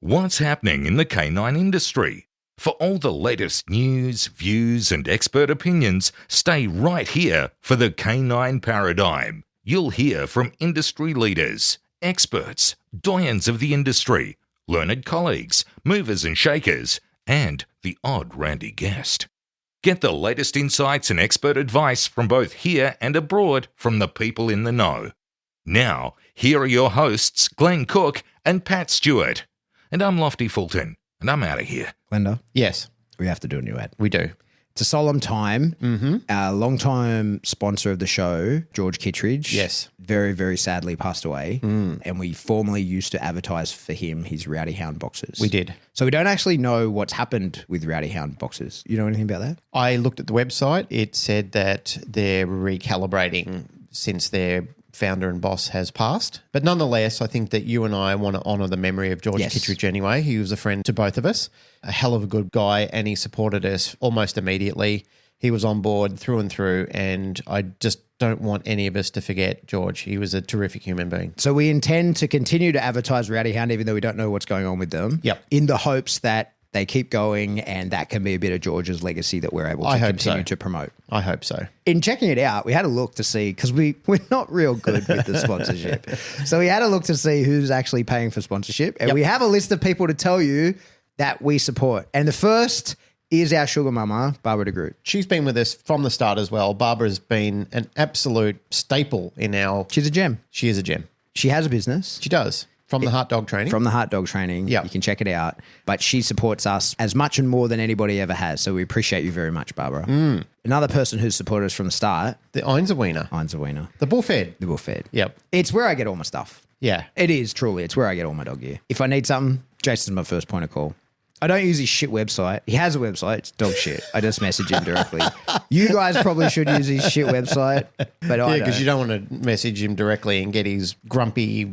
What's happening in the canine industry? For all the latest news, views, and expert opinions, stay right here for the Canine Paradigm. You'll hear from industry leaders, experts, doyens of the industry, learned colleagues, movers and shakers, and the odd randy guest. Get the latest insights and expert advice from both here and abroad from the people in the know. Now, here are your hosts, Glenn Cook and Pat Stewart. And I'm Lofty Fulton, and I'm out of here. Glenda? Yes. We have to do a new ad. We do. It's a solemn time. Our long-time sponsor of the show, George Kittredge, Yes. very, very sadly passed away. And we formerly used to advertise for him his Rowdy Hound boxes. We did. So we don't actually know what's happened with Rowdy Hound boxes. You know anything about that? I looked at the website. It said that they're recalibrating since their founder and boss has passed. But nonetheless, I think that you and I want to honour the memory of George Kittredge anyway. He was a friend to both of us, a hell of a good guy, and he supported us almost immediately. He was on board through and through, and I just don't want any of us to forget George. He was a terrific human being. So we intend to continue to advertise Rowdy Hound, even though we don't know what's going on with them, in the hopes that they keep going, and that can be a bit of George's legacy that we're able to continue to promote. I hope so. In checking it out, we had a look to see, because we're not real good with the sponsorship. So we had a look to see who's actually paying for sponsorship. And we have a list of people to tell you that we support. And the first is our sugar mama, Barbara de Groot. She's been with us from the start as well. Barbara's been an absolute staple in our... She's a gem. She is a gem. She has a business. She does. From the Heart Dog Training. From the Heart Dog Training. Yeah. You can check it out. But she supports us as much and more than anybody ever has. So we appreciate you very much, Barbara. Another person who's supported us from the start. The Einzelwiener. Einzelwiener. The Bullfed. The Bullfed. Yep. It's where I get all my stuff. Yeah. It is, truly. It's where I get all my dog gear. If I need something, Jason's my first point of call. I don't use his shit website. He has a website. It's dog shit. I just message him directly. You guys probably should use his shit website, but I don't. Because you don't want to message him directly and get his grumpy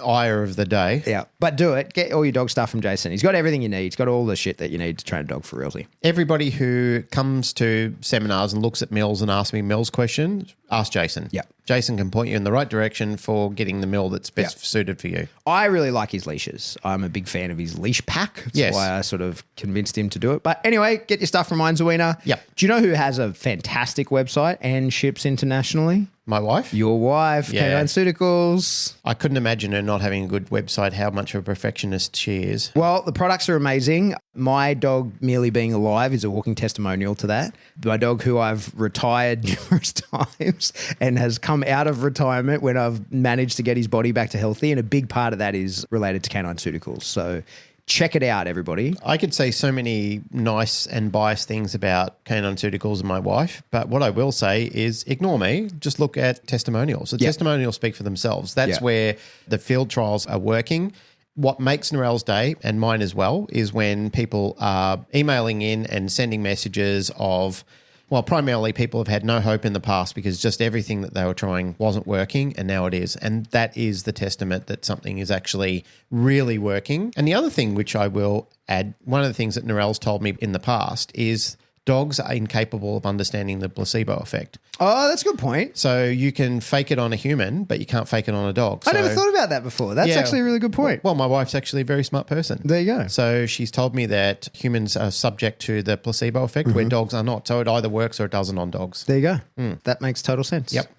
ire of the day. Yeah, but do it. Get all your dog stuff from Jason. He's got everything you need. He's got all the shit that you need to train a dog for realty. Everybody who comes to seminars and looks at mills and asks me mills questions, ask Jason. Yeah. Jason can point you in the right direction for getting the mill that's best suited for you. I really like his leashes. I'm a big fan of his leash pack. That's why I sort of convinced him to do it. But anyway, get your stuff from Einzelwiener. Yep. Do you know who has a fantastic website and ships internationally? My wife? Your wife, Canine Paradigm. I couldn't imagine her not having a good website, how much of a perfectionist she is. Well, the products are amazing. My dog merely being alive is a walking testimonial to that. My dog, who I've retired numerous times and has come out of retirement when I've managed to get his body back to healthy, and a big part of that is related to Canine Paradigm. So check it out, everybody. I could say so many nice and biased things about Canine Paradigm and my wife, but what I will say is ignore me. Just look at testimonials. The testimonials speak for themselves. That's where the field trials are working. What makes Narelle's day, and mine as well, is when people are emailing in and sending messages of... Well, primarily people have had no hope in the past because just everything that they were trying wasn't working, and now it is. And that is the testament that something is actually really working. And the other thing which I will add, one of the things that Narelle's told me in the past is dogs are incapable of understanding the placebo effect. Oh, that's a good point. So you can fake it on a human, but you can't fake it on a dog. I never thought about that before. That's actually a really good point. Well, my wife's actually a very smart person. There you go. So she's told me that humans are subject to the placebo effect where dogs are not. So it either works or it doesn't on dogs. There you go. That makes total sense. Yep.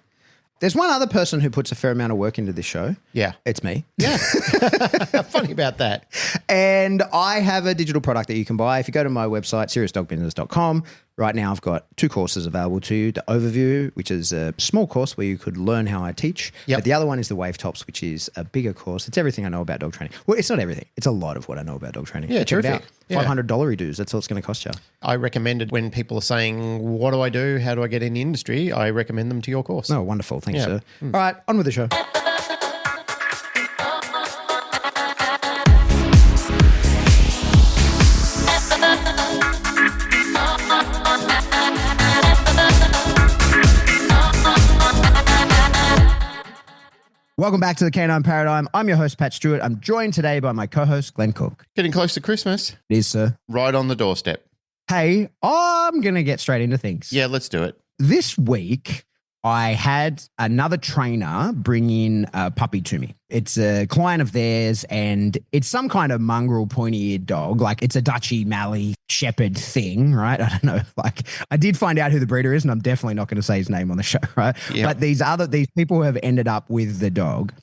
There's one other person who puts a fair amount of work into this show. Yeah. It's me. Yeah. Funny about that. And I have a digital product that you can buy. If you go to my website, seriousdogbusiness.com, right now I've got 2 courses available to you. The Overview, which is a small course where you could learn how I teach. Yep. But the other one is the Wave Tops, which is a bigger course. It's everything I know about dog training. Well, it's not everything. It's a lot of what I know about dog training. Yeah, check it out. terrific. Yeah. $500 dues. That's all it's going to cost you. I recommend it when people are saying, what do I do? How do I get in the industry? I recommend them to your course. Oh, wonderful. Thanks, sir. All right, on with the show. Welcome back to the Canine Paradigm. I'm your host, Pat Stewart. I'm joined today by my co-host, Glenn Cook. Getting close to Christmas. It is, sir. Right on the doorstep. Hey, I'm going to get straight into things. Yeah, let's do it. This week, I had another trainer bring in a puppy to me. It's a client of theirs, and it's some kind of mongrel pointy-eared dog. Like, it's a Dutchy Mallee Shepherd thing, right? I don't know. Like, I did find out who the breeder is, and I'm definitely not going to say his name on the show, right? Yeah. But these people have ended up with the dog,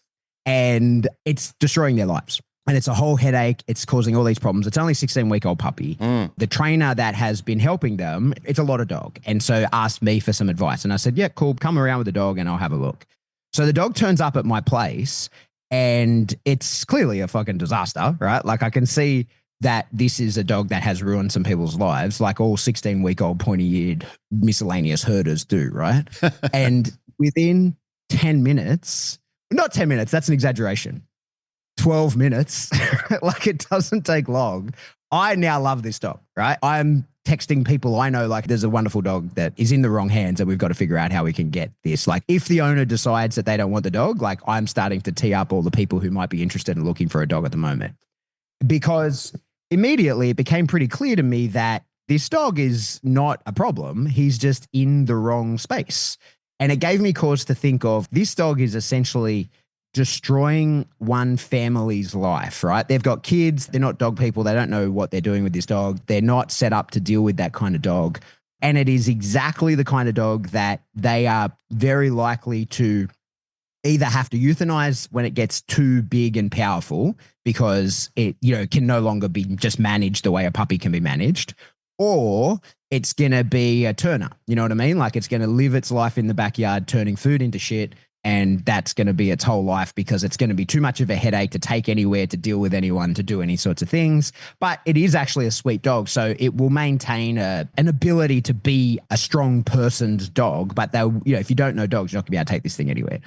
and it's destroying their lives. And it's a whole headache. It's causing all these problems. It's only a 16-week-old puppy. The trainer that has been helping them, it's a lot of dog. And so asked me for some advice. And I said, yeah, cool. Come around with the dog and I'll have a look. So the dog turns up at my place and it's clearly a fucking disaster, right? Like, I can see that this is a dog that has ruined some people's lives, like all 16-week-old pointy-eared miscellaneous herders do, right? And within 10 minutes, not 10 minutes, that's an exaggeration. 12 minutes, like, it doesn't take long. I now love this dog, right? I'm texting people I know, like, there's a wonderful dog that is in the wrong hands and we've got to figure out how we can get this. Like, if the owner decides that they don't want the dog, like, I'm starting to tee up all the people who might be interested in looking for a dog at the moment. Because immediately it became pretty clear to me that this dog is not a problem. He's just in the wrong space. And it gave me cause to think of, this dog is essentially destroying one family's life, right? They've got kids. They're not dog people. They don't know what they're doing with this dog. They're not set up to deal with that kind of dog. And it is exactly the kind of dog that they are very likely to either have to euthanize when it gets too big and powerful, because it, can no longer be just managed the way a puppy can be managed, or it's going to be a turner. You know what I mean? Like, it's going to live its life in the backyard, turning food into shit. And that's going to be its whole life, because it's going to be too much of a headache to take anywhere, to deal with anyone, to do any sorts of things. But it is actually a sweet dog. So it will maintain an ability to be a strong person's dog. But if you don't know dogs, you're not going to be able to take this thing anywhere.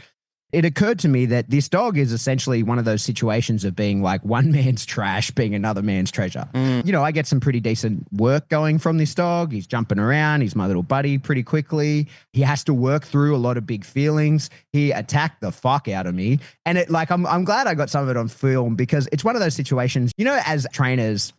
It occurred to me that this dog is essentially one of those situations of being like one man's trash being another man's treasure. I get some pretty decent work going from this dog. He's jumping around. He's my little buddy pretty quickly. He has to work through a lot of big feelings. He attacked the fuck out of me. And I'm glad I got some of it on film, because it's one of those situations, as trainers,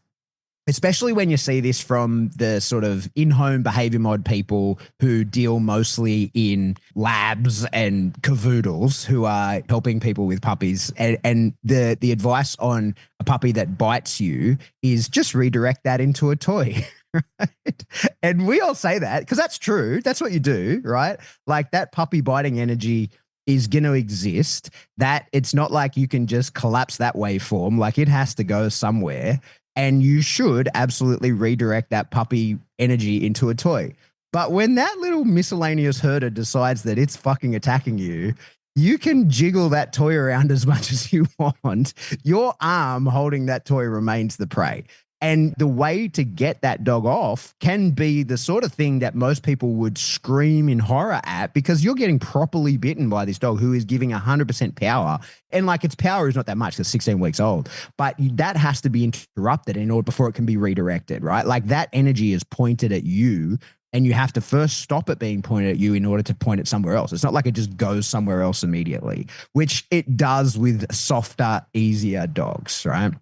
especially when you see this from the sort of in-home behavior mod people who deal mostly in labs and cavoodles, who are helping people with puppies. And the advice on a puppy that bites you is just redirect that into a toy. Right? And we all say that because that's true. That's what you do, right? Like, that puppy biting energy is going to exist. That it's not like you can just collapse that waveform. Like, it has to go somewhere. And you should absolutely redirect that puppy energy into a toy. But when that little miscellaneous herder decides that it's fucking attacking you, you can jiggle that toy around as much as you want. Your arm holding that toy remains the prey. And the way to get that dog off can be the sort of thing that most people would scream in horror at, because you're getting properly bitten by this dog who is giving 100% power. And like, its power is not that much because it's 16 weeks old, but that has to be interrupted in order before it can be redirected, right? Like, that energy is pointed at you, and you have to first stop it being pointed at you in order to point it somewhere else. It's not like it just goes somewhere else immediately, which it does with softer, easier dogs, right?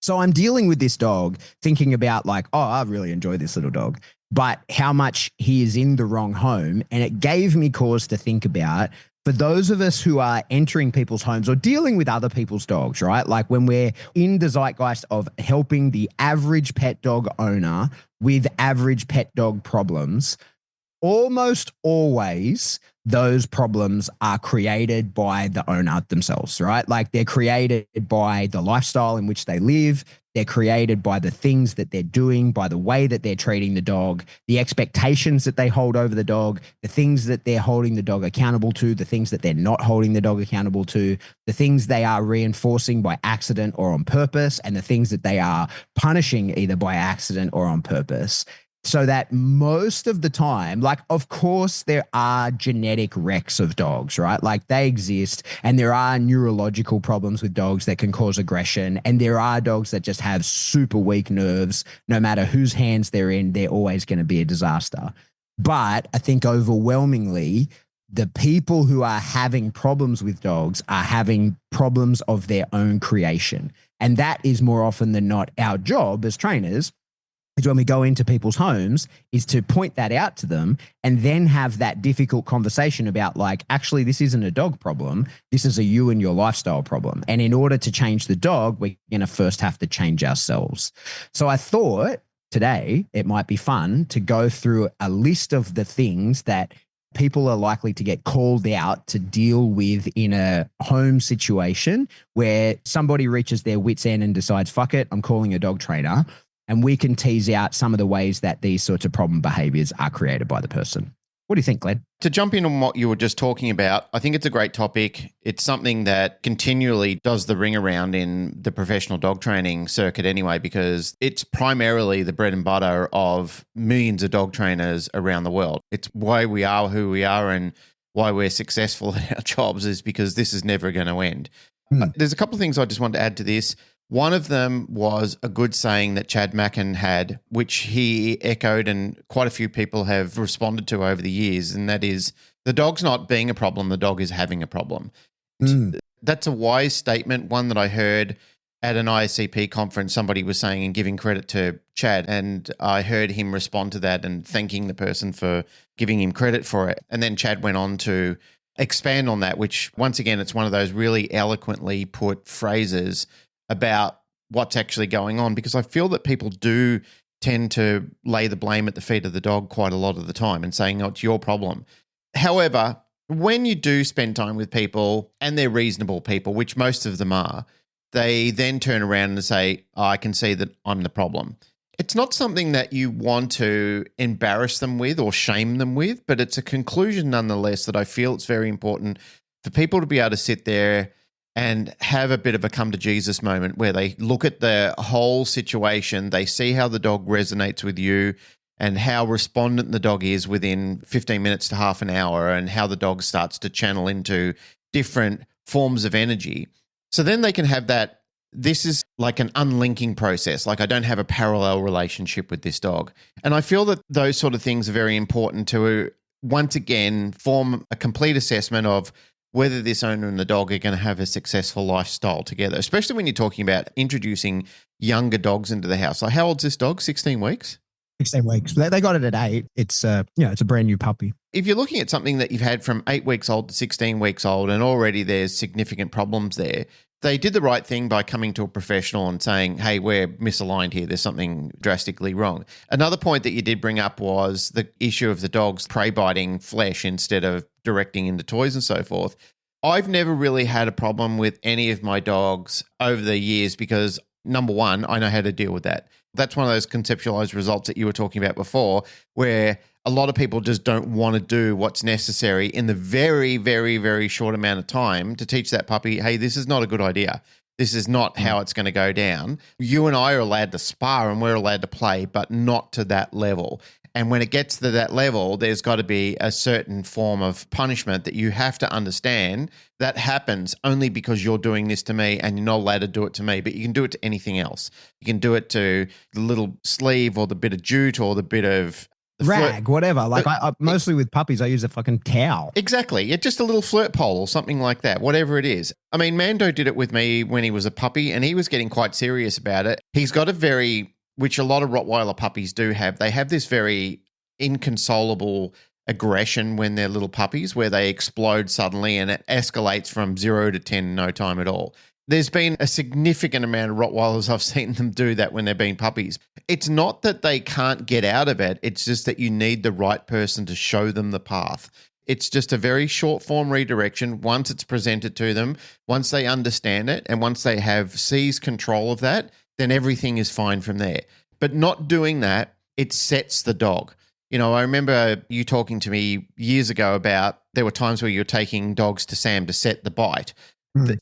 So I'm dealing with this dog thinking about like, oh, I really enjoy this little dog, but how much he is in the wrong home. And it gave me cause to think about, for those of us who are entering people's homes or dealing with other people's dogs, right? Like, when we're in the zeitgeist of helping the average pet dog owner with average pet dog problems, almost always those problems are created by the owner themselves, right? Like, they're created by the lifestyle in which they live. They're created by the things that they're doing, by the way that they're treating the dog, the expectations that they hold over the dog, the things that they're holding the dog accountable to, the things that they're not holding the dog accountable to, the things they are reinforcing by accident or on purpose, and the things that they are punishing either by accident or on purpose. So that most of the time, like, of course, there are genetic wrecks of dogs, right? Like, they exist, and there are neurological problems with dogs that can cause aggression. And there are dogs that just have super weak nerves. No matter whose hands they're in, they're always going to be a disaster. But I think overwhelmingly, the people who are having problems with dogs are having problems of their own creation. And that is more often than not our job as trainers, is when we go into people's homes is to point that out to them and then have that difficult conversation about like, actually, this isn't a dog problem. This is a you and your lifestyle problem. And in order to change the dog, we're going to first have to change ourselves. So I thought today it might be fun to go through a list of the things that people are likely to get called out to deal with in a home situation where somebody reaches their wit's end and decides, fuck it, I'm calling a dog trainer. And we can tease out some of the ways that these sorts of problem behaviors are created by the person. What do you think, Glenn? To jump in on what you were just talking about, I think it's a great topic. It's something that continually does the ring around in the professional dog training circuit anyway, because it's primarily the bread and butter of millions of dog trainers around the world. It's why we are who we are and why we're successful at our jobs is because this is never going to end. There's a couple of things I just want to add to this. One of them was a good saying that Chad Mackin had, which he echoed and quite a few people have responded to over the years, and that is, the dog's not being a problem, the dog is having a problem. That's a wise statement, one that I heard at an ISCP conference. Somebody was saying and giving credit to Chad, and I heard him respond to that and thanking the person for giving him credit for it. And then Chad went on to expand on that, which once again, it's one of those really eloquently put phrases about what's actually going on, because I feel that people do tend to lay the blame at the feet of the dog quite a lot of the time and saying, oh, it's your problem. However, when you do spend time with people and they're reasonable people, which most of them are, they then turn around and say, oh, I can see that I'm the problem. It's not something that you want to embarrass them with or shame them with, but it's a conclusion nonetheless that I feel it's very important for people to be able to sit there and have a bit of a come to Jesus moment where they look at the whole situation, they see how the dog resonates with you and how respondent the dog is within 15 minutes to half an hour, and how the dog starts to channel into different forms of energy. So then they can have that, this is like an unlinking process. Like, I don't have a parallel relationship with this dog. And I feel that those sort of things are very important to, once again, form a complete assessment of whether this owner and the dog are going to have a successful lifestyle together, especially when you're talking about introducing younger dogs into the house. Like, how old's this dog? 16 weeks? 16 weeks. They got it at 8. It's it's a brand new puppy. If you're looking at something that you've had from 8 weeks old to 16 weeks old and already there's significant problems there, they did the right thing by coming to a professional and saying, hey, we're misaligned here. There's something drastically wrong. Another point that you did bring up was the issue of the dogs prey biting flesh instead of directing into toys and so forth. I've never really had a problem with any of my dogs over the years because, number one, I know how to deal with that. That's one of those conceptualized results that you were talking about before, where a lot of people just don't want to do what's necessary in the very, very, very short amount of time to teach that puppy, hey, this is not a good idea. This is not how it's going to go down. You and I are allowed to spar and we're allowed to play, but not to that level. And when it gets to that level, there's got to be a certain form of punishment that you have to understand that happens only because you're doing this to me and you're not allowed to do it to me, but you can do it to anything else. You can do it to the little sleeve or the bit of jute or the bit of rag, whatever. Like I mostly with puppies, I use a fucking towel. Exactly. It's just a little flirt pole or something like that, whatever it is. I mean, Mando did it with me when he was a puppy and he was getting quite serious about it. He's got a very, which a lot of Rottweiler puppies do have, they have this very inconsolable aggression when they're little puppies where they explode suddenly and it escalates from 0 to 10 in no time at all. There's been a significant amount of Rottweilers I've seen them do that when they've been puppies. It's not that they can't get out of it. It's just that you need the right person to show them the path. It's just a very short form redirection. Once it's presented to them, once they understand it, and once they have seized control of that, then everything is fine from there. But not doing that, it sets the dog. You know, I remember you talking to me years ago about there were times where you're taking dogs to Sam to set the bite.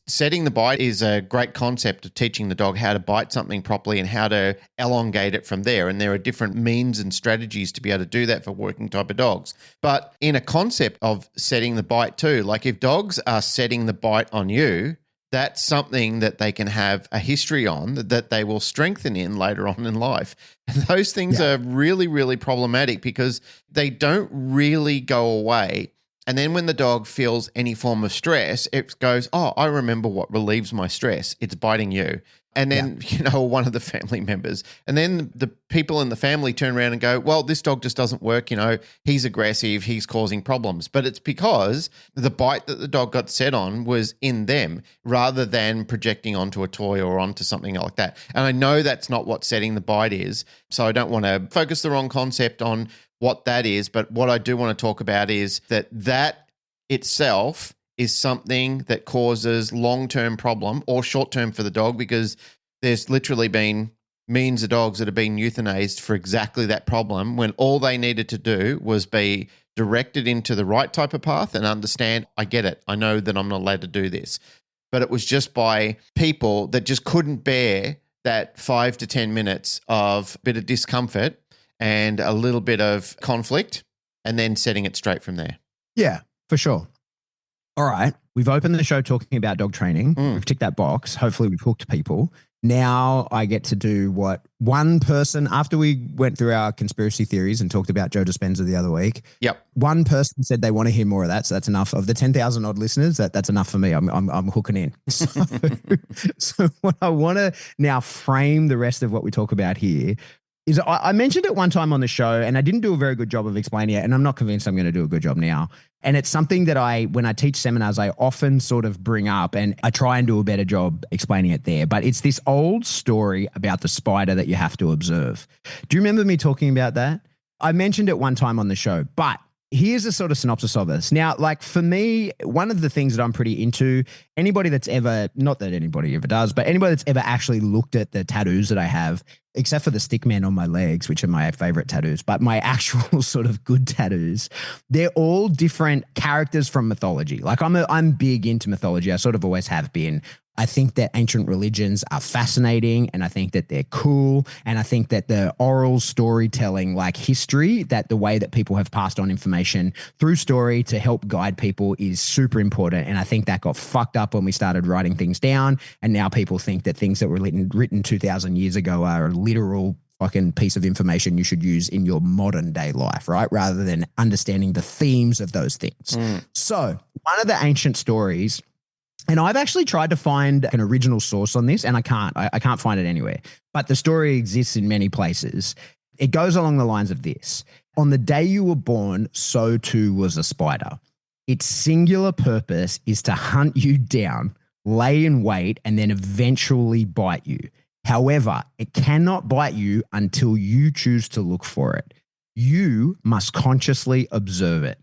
Setting the bite is a great concept of teaching the dog how to bite something properly and how to elongate it from there. And there are different means and strategies to be able to do that for working type of dogs. But in a concept of setting the bite too, like if dogs are setting the bite on you, that's something that they can have a history on that they will strengthen in later on in life. And those things are really, really problematic because they don't really go away And then when the dog feels any form of stress, it goes, oh, I remember what relieves my stress. It's biting you. And then, one of the family members. And then the people in the family turn around and go, well, this dog just doesn't work. He's aggressive. He's causing problems. But it's because the bite that the dog got set on was in them rather than projecting onto a toy or onto something like that. And I know that's not what setting the bite is. So I don't want to focus the wrong concept on what that is. But what I do want to talk about is that itself is something that causes long-term problem or short-term for the dog, because there's literally been millions of dogs that have been euthanized for exactly that problem, when all they needed to do was be directed into the right type of path and understand, I get it. I know that I'm not allowed to do this. But it was just by people that just couldn't bear that 5 to 10 minutes of a bit of discomfort and a little bit of conflict, and then setting it straight from there. Yeah, for sure. All right. We've opened the show talking about dog training. We've ticked that box. Hopefully we've hooked people. Now I get to do what one person, after we went through our conspiracy theories and talked about Joe Dispenza the other week. Yep. One person said they want to hear more of that. So that's enough. Of the 10,000 odd listeners, that's enough for me. I'm hooking in. So what I want to now frame the rest of what we talk about here is I mentioned it one time on the show and I didn't do a very good job of explaining it, and I'm not convinced I'm going to do a good job now. And it's something that when I teach seminars, I often sort of bring up, and I try and do a better job explaining it there. But it's this old story about the spider that you have to observe. Do you remember me talking about that? I mentioned it one time on the show, but here's a sort of synopsis of this. Now, like for me, one of the things that I'm pretty into, anybody that's ever, not that anybody ever does, but anybody that's ever actually looked at the tattoos that I have, except for the stickman on my legs, which are my favorite tattoos, but my actual sort of good tattoos, they're all different characters from mythology. Like I'm big into mythology. I sort of always have been. I think that ancient religions are fascinating, and I think that they're cool. And I think that the oral storytelling, like history, that the way that people have passed on information through story to help guide people is super important. And I think that got fucked up when we started writing things down. And now people think that things that were written 2,000 years ago are a literal fucking piece of information you should use in your modern day life, right? Rather than understanding the themes of those things. So one of the ancient stories, and I've actually tried to find an original source on this, and I can't find it anywhere. But the story exists in many places. It goes along the lines of this. On the day you were born, so too was a spider. Its singular purpose is to hunt you down, lay in wait, and then eventually bite you. However, it cannot bite you until you choose to look for it. You must consciously observe it.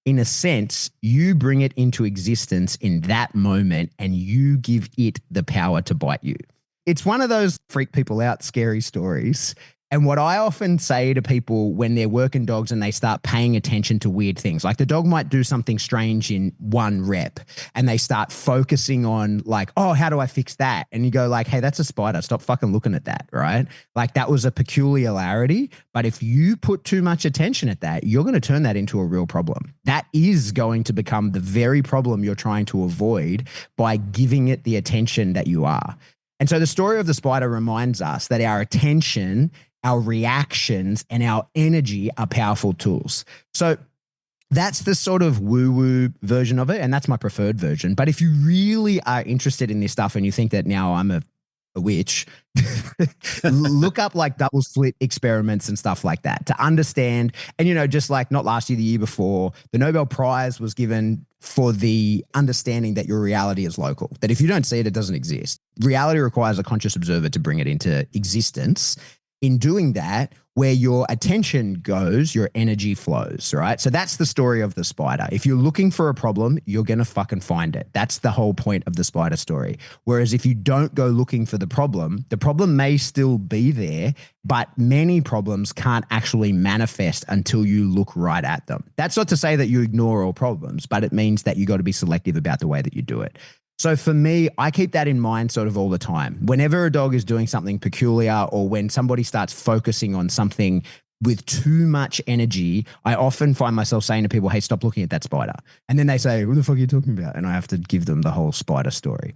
In a sense, you bring it into existence in that moment and you give it the power to bite you. It's one of those freak people out scary stories. And what I often say to people when they're working dogs and they start paying attention to weird things, like the dog might do something strange in one rep and they start focusing on like, oh, how do I fix that? And you go like, hey, that's a spider. Stop fucking looking at that, right? Like that was a peculiarity. But if you put too much attention at that, you're going to turn that into a real problem. That is going to become the very problem you're trying to avoid by giving it the attention that you are. And so the story of the spider reminds us that our attention, our reactions, and our energy are powerful tools. So that's the sort of woo-woo version of it, and that's my preferred version. But if you really are interested in this stuff and you think that now I'm a witch, look up like double slit experiments and stuff like that to understand. And, just like not last year, the year before, the Nobel Prize was given for the understanding that your reality is local, that if you don't see it, it doesn't exist. Reality requires a conscious observer to bring it into existence. In doing that, where your attention goes, your energy flows, right? So that's the story of the spider. If you're looking for a problem, you're going to fucking find it. That's the whole point of the spider story. Whereas if you don't go looking for the problem may still be there, but many problems can't actually manifest until you look right at them. That's not to say that you ignore all problems, but it means that you got to be selective about the way that you do it. So for me, I keep that in mind sort of all the time. Whenever a dog is doing something peculiar or when somebody starts focusing on something with too much energy, I often find myself saying to people, hey, stop looking at that spider. And then they say, what the fuck are you talking about? And I have to give them the whole spider story.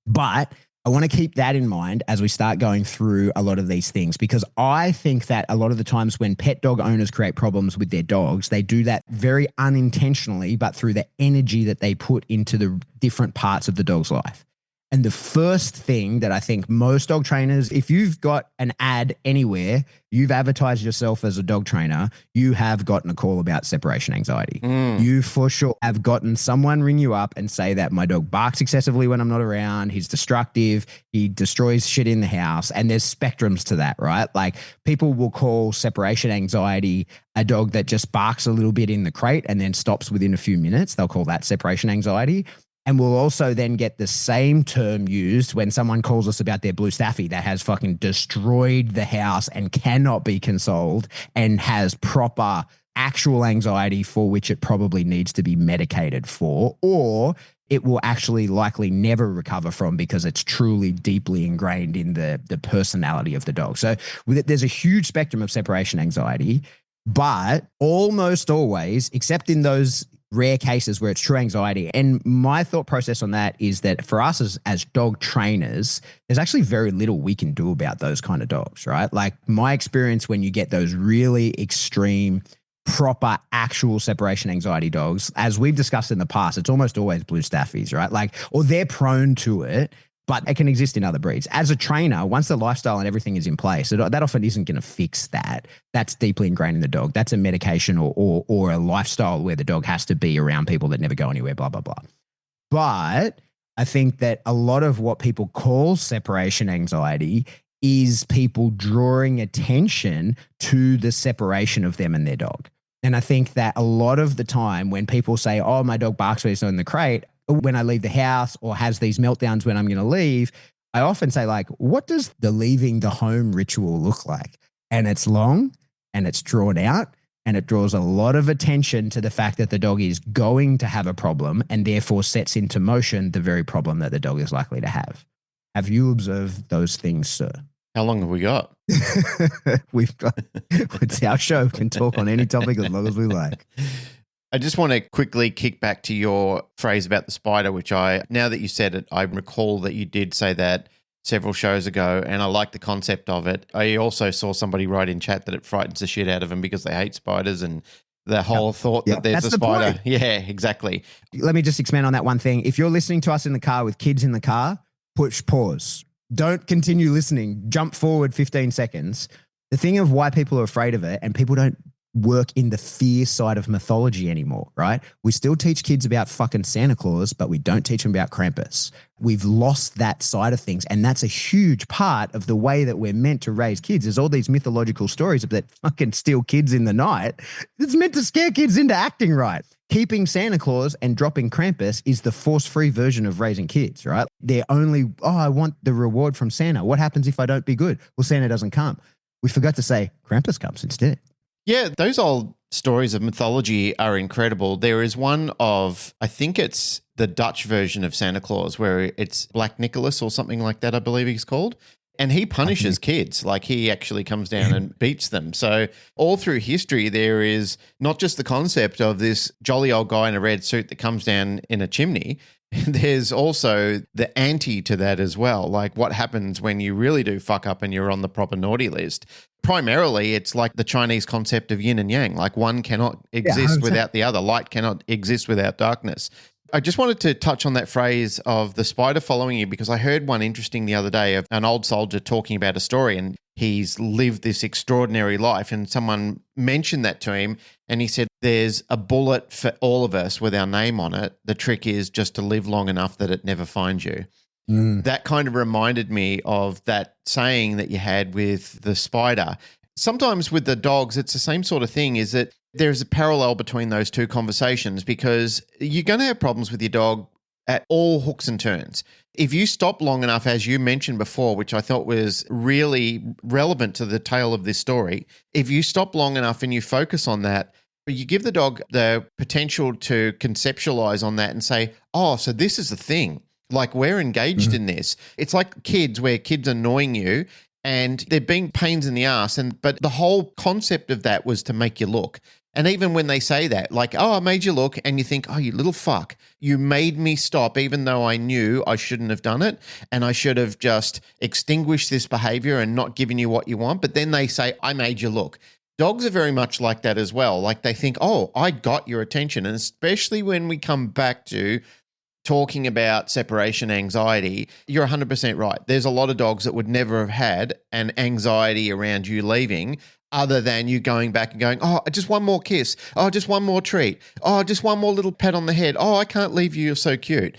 But I want to keep that in mind as we start going through a lot of these things, because I think that a lot of the times when pet dog owners create problems with their dogs, they do that very unintentionally, but through the energy that they put into the different parts of the dog's life. And the first thing that I think most dog trainers, if you've got an ad anywhere, you've advertised yourself as a dog trainer, you have gotten a call about separation anxiety. You for sure have gotten someone ring you up and say that my dog barks excessively when I'm not around. He's destructive. He destroys shit in the house. And there's spectrums to that, right? Like people will call separation anxiety a dog that just barks a little bit in the crate and then stops within a few minutes. They'll call that separation anxiety. And we'll also then get the same term used when someone calls us about their blue staffy that has fucking destroyed the house and cannot be consoled and has proper actual anxiety for which it probably needs to be medicated for, or it will actually likely never recover from because it's truly deeply ingrained in the personality of the dog. So there's a huge spectrum of separation anxiety, but almost always, except in those rare cases where it's true anxiety. And my thought process on that is that for us as dog trainers, there's actually very little we can do about those kind of dogs, right? Like my experience when you get those really extreme, proper, actual separation anxiety dogs, as we've discussed in the past, it's almost always blue staffies, right? Like, or they're prone to it, but it can exist in other breeds. As a trainer, once the lifestyle and everything is in place, that often isn't going to fix that. That's deeply ingrained in the dog. That's a medication or a lifestyle where the dog has to be around people that never go anywhere, blah, blah, blah. But I think that a lot of what people call separation anxiety is people drawing attention to the separation of them and their dog. And I think that a lot of the time when people say, oh, my dog barks when he's in the crate, when I leave the house or has these meltdowns when I'm going to leave, I often say like, what does the leaving the home ritual look like? And it's long and it's drawn out and it draws a lot of attention to the fact that the dog is going to have a problem and therefore sets into motion the very problem that the dog is likely to have. Have you observed those things, sir? How long have we got? We've got, it's our show. We can talk on any topic as long as we like. I just want to quickly kick back to your phrase about the spider, which now that you said it, I recall that you did say that several shows ago, and I like the concept of it. I also saw somebody write in chat that it frightens the shit out of them because they hate spiders and the whole thought that there's a spider. Point. Yeah, exactly. Let me just expand on that one thing. If you're listening to us in the car with kids in the car, push pause. Don't continue listening. Jump forward 15 seconds. The thing of why people are afraid of it, and people don't work in the fear side of mythology anymore, right? We still teach kids about fucking Santa Claus, but we don't teach them about Krampus. We've lost that side of things. And that's a huge part of the way that we're meant to raise kids. There's all these mythological stories that fucking steal kids in the night. It's meant to scare kids into acting right. Keeping Santa Claus and dropping Krampus is the force-free version of raising kids, right? They're only, I want the reward from Santa. What happens if I don't be good? Well, Santa doesn't come. We forgot to say Krampus comes instead. Yeah, those old stories of mythology are incredible. There is one of, I think it's the Dutch version of Santa Claus, where it's Black Nicholas or something like that, I believe he's called. And he punishes kids, like he actually comes down and beats them. So all through history, there is not just the concept of this jolly old guy in a red suit that comes down in a chimney. There's also the anti to that as well. Like what happens when you really do fuck up and you're on the proper naughty list. Primarily, it's like the Chinese concept of yin and yang. Like one cannot exist without the other. Light cannot exist without darkness. I just wanted to touch on that phrase of the spider following you, because I heard one interesting the other day of an old soldier talking about a story, and he's lived this extraordinary life, and someone mentioned that to him, and he said, there's a bullet for all of us with our name on it. The trick is just to live long enough that it never finds you. That kind of reminded me of that saying that you had with the spider. Sometimes with the dogs, it's the same sort of thing, is that there's a parallel between those two conversations, because you're going to have problems with your dog at all hooks and turns. If you stop long enough, as you mentioned before, which I thought was really relevant to the tale of this story, if you stop long enough and you focus on that, you give the dog the potential to conceptualize on that and say, oh, so this is the thing. Like we're engaged in this. It's like kids, where kids are annoying you and they're being pains in the ass. But the whole concept of that was to make you look. And even when they say that, like, oh, I made you look, and you think, oh, you little fuck, you made me stop even though I knew I shouldn't have done it and I should have just extinguished this behavior and not given you what you want. But then they say, I made you look. Dogs are very much like that as well. Like they think, oh, I got your attention. And especially when we come back to talking about separation anxiety, you're 100% right. There's a lot of dogs that would never have had an anxiety around you leaving other than you going back and going, oh, just one more kiss. Oh, just one more treat. Oh, just one more little pat on the head. Oh, I can't leave you. You're so cute.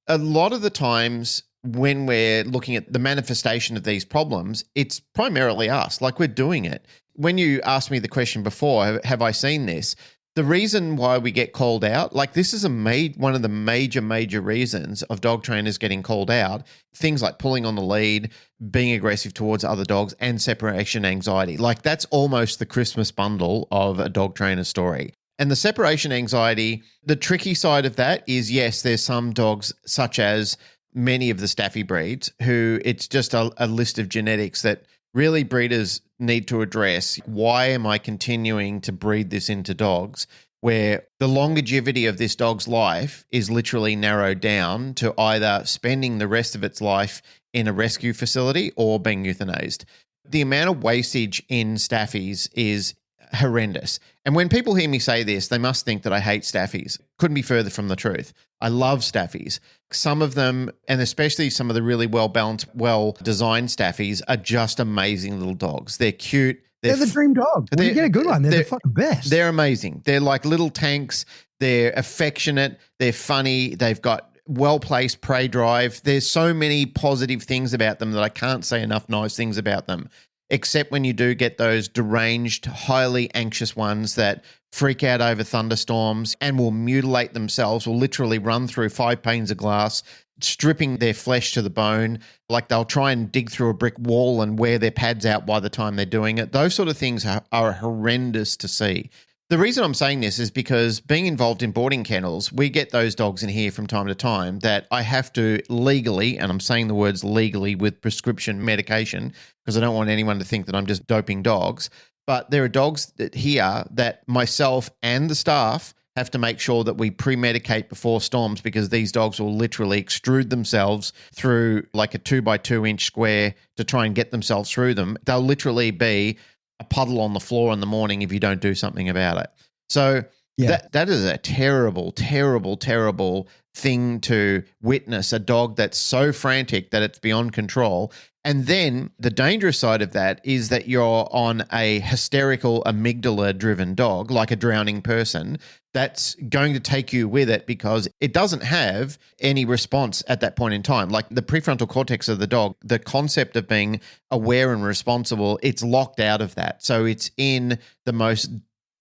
A lot of the times when we're looking at the manifestation of these problems, it's primarily us, like we're doing it. When you asked me the question before, have I seen this? The reason why we get called out, like this is one of the major reasons of dog trainers getting called out, things like pulling on the lead, being aggressive towards other dogs, and separation anxiety. Like that's almost the Christmas bundle of a dog trainer story. And the separation anxiety, the tricky side of that is, yes, there's some dogs such as many of the Staffy breeds who it's just a list of genetics that really breeders need to address. Why am I continuing to breed this into dogs where the longevity of this dog's life is literally narrowed down to either spending the rest of its life in a rescue facility or being euthanized? The amount of wastage in Staffies is horrendous. And when people hear me say this, they must think that I hate Staffies. Couldn't be further from the truth. I love Staffies. Some of them, and especially some of the really well-balanced, well-designed Staffies, are just amazing little dogs. They're cute. They're the dream dog. When you get a good one, they're the fucking best. They're amazing. They're like little tanks. They're affectionate. They're funny. They've got well-placed prey drive. There's so many positive things about them that I can't say enough nice things about them. Except when you do get those deranged, highly anxious ones that freak out over thunderstorms and will mutilate themselves, will literally run through 5 panes of glass, stripping their flesh to the bone. Like they'll try and dig through a brick wall and wear their pads out by the time they're doing it. Those sort of things are horrendous to see. The reason I'm saying this is because being involved in boarding kennels, we get those dogs in here from time to time that I have to legally, and I'm saying the words legally with prescription medication because I don't want anyone to think that I'm just doping dogs, but there are dogs here that myself and the staff have to make sure that we pre-medicate before storms because these dogs will literally extrude themselves through like a 2x2 inch square to try and get themselves through them. They'll literally be a puddle on the floor in the morning if you don't do something about it. So that is a terrible, terrible, terrible thing to witness, a dog that's so frantic that it's beyond control. And then the dangerous side of that is that you're on a hysterical amygdala-driven dog, like a drowning person, that's going to take you with it because it doesn't have any response at that point in time. Like the prefrontal cortex of the dog, the concept of being aware and responsible, it's locked out of that. So it's in the most